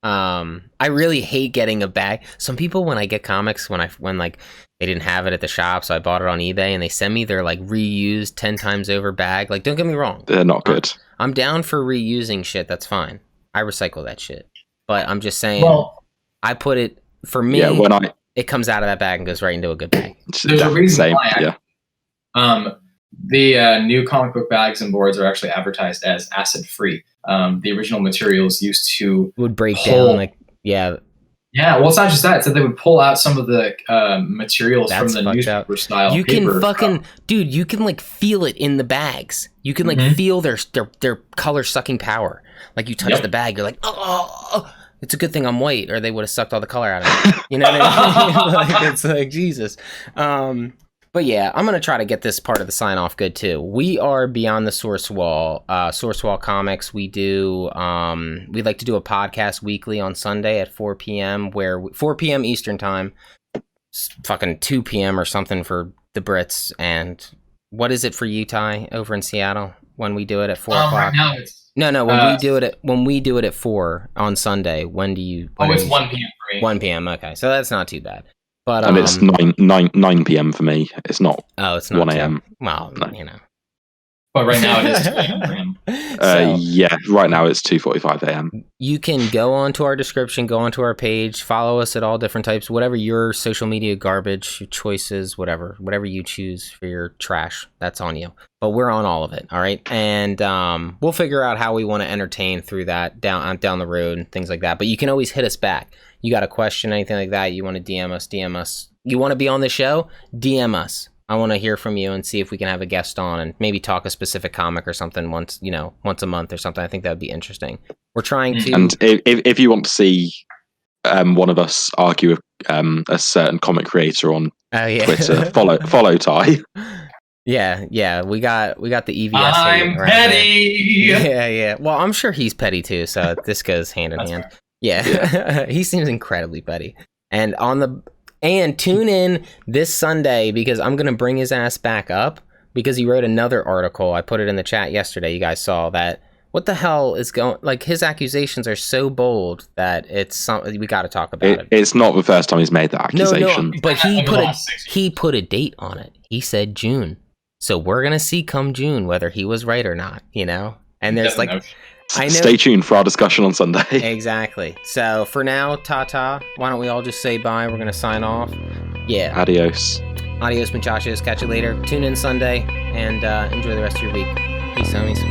I really hate getting a bag. Some people, when I get comics, when like they didn't have it at the shop, so I bought it on eBay, and they send me their like reused 10 times over bag. Like, don't get me wrong, they're not good. I'm down for reusing shit. That's fine. I recycle that shit. But I'm just saying, I put it for me. Yeah, it comes out of that bag and goes right into a good bag. There's a reason why. The new comic book bags and boards are actually advertised as acid-free. The original materials used to would break down, like Yeah, well, it's not just that. It's that they would pull out some of the materials from the newspaper style. You paper. can dude, you can like feel it in the bags. You can like feel their color sucking power. Like you touch the bag, you're like, oh. It's a good thing I'm white, or they would have sucked all the color out of it. You know what I mean? Like, it's like, Jesus. But yeah, I'm going to try to get this part of the sign off good too. We are Beyond the Source Wall. Source Wall Comics, we like to do a podcast weekly on Sunday at 4 p.m. 4 p.m. Eastern time. It's fucking 2 p.m. or something for the Brits. And what is it for you, Ty, over in Seattle when we do it at 4 o'clock? Right now it's No, when we do it at 4 on Sunday, when do you... it's 1 p.m. for me. 1 p.m, okay. So that's not too bad. But and it's 9 p.m. for me. It's not. Oh, it's not 1 a.m. Well, no. You know. But right now it is 2 a.m. for him. Yeah, right now it's 2:45 a.m. You can go onto our description, go onto our page, follow us at all different types, whatever your social media garbage choices, whatever you choose for your trash, that's on you. But we're on all of it, all right? And we'll figure out how we want to entertain through that down the road and things like that. But you can always hit us back. You got a question, anything like that, you want to DM us. You want to be on the show? DM us. I want to hear from you and see if we can have a guest on and maybe talk a specific comic or something once a month or something. I think that would be interesting. We're trying to... And if you want to see one of us argue a certain comic creator on Twitter, follow Ty. Yeah, we got the EVS. I'm petty. Yeah. Well, I'm sure he's petty too, so this goes hand in hand. Right. Yeah. He seems incredibly petty. And And tune in this Sunday because I'm going to bring his ass back up because he wrote another article. I put it in the chat yesterday. You guys saw that. What the hell is going? Like, his accusations are so bold that it's something we got to talk about it. It's not the first time he's made that accusation. No, but he put a date on it. He said June. So we're gonna see come June whether he was right or not. You know, and there's like, I know. Stay tuned for our discussion on Sunday. Exactly. So for now, ta-ta. Why don't we all just say bye? We're gonna sign off. Yeah. Adios. Adios, muchachos. Catch you later. Tune in Sunday and enjoy the rest of your week. Peace, homies.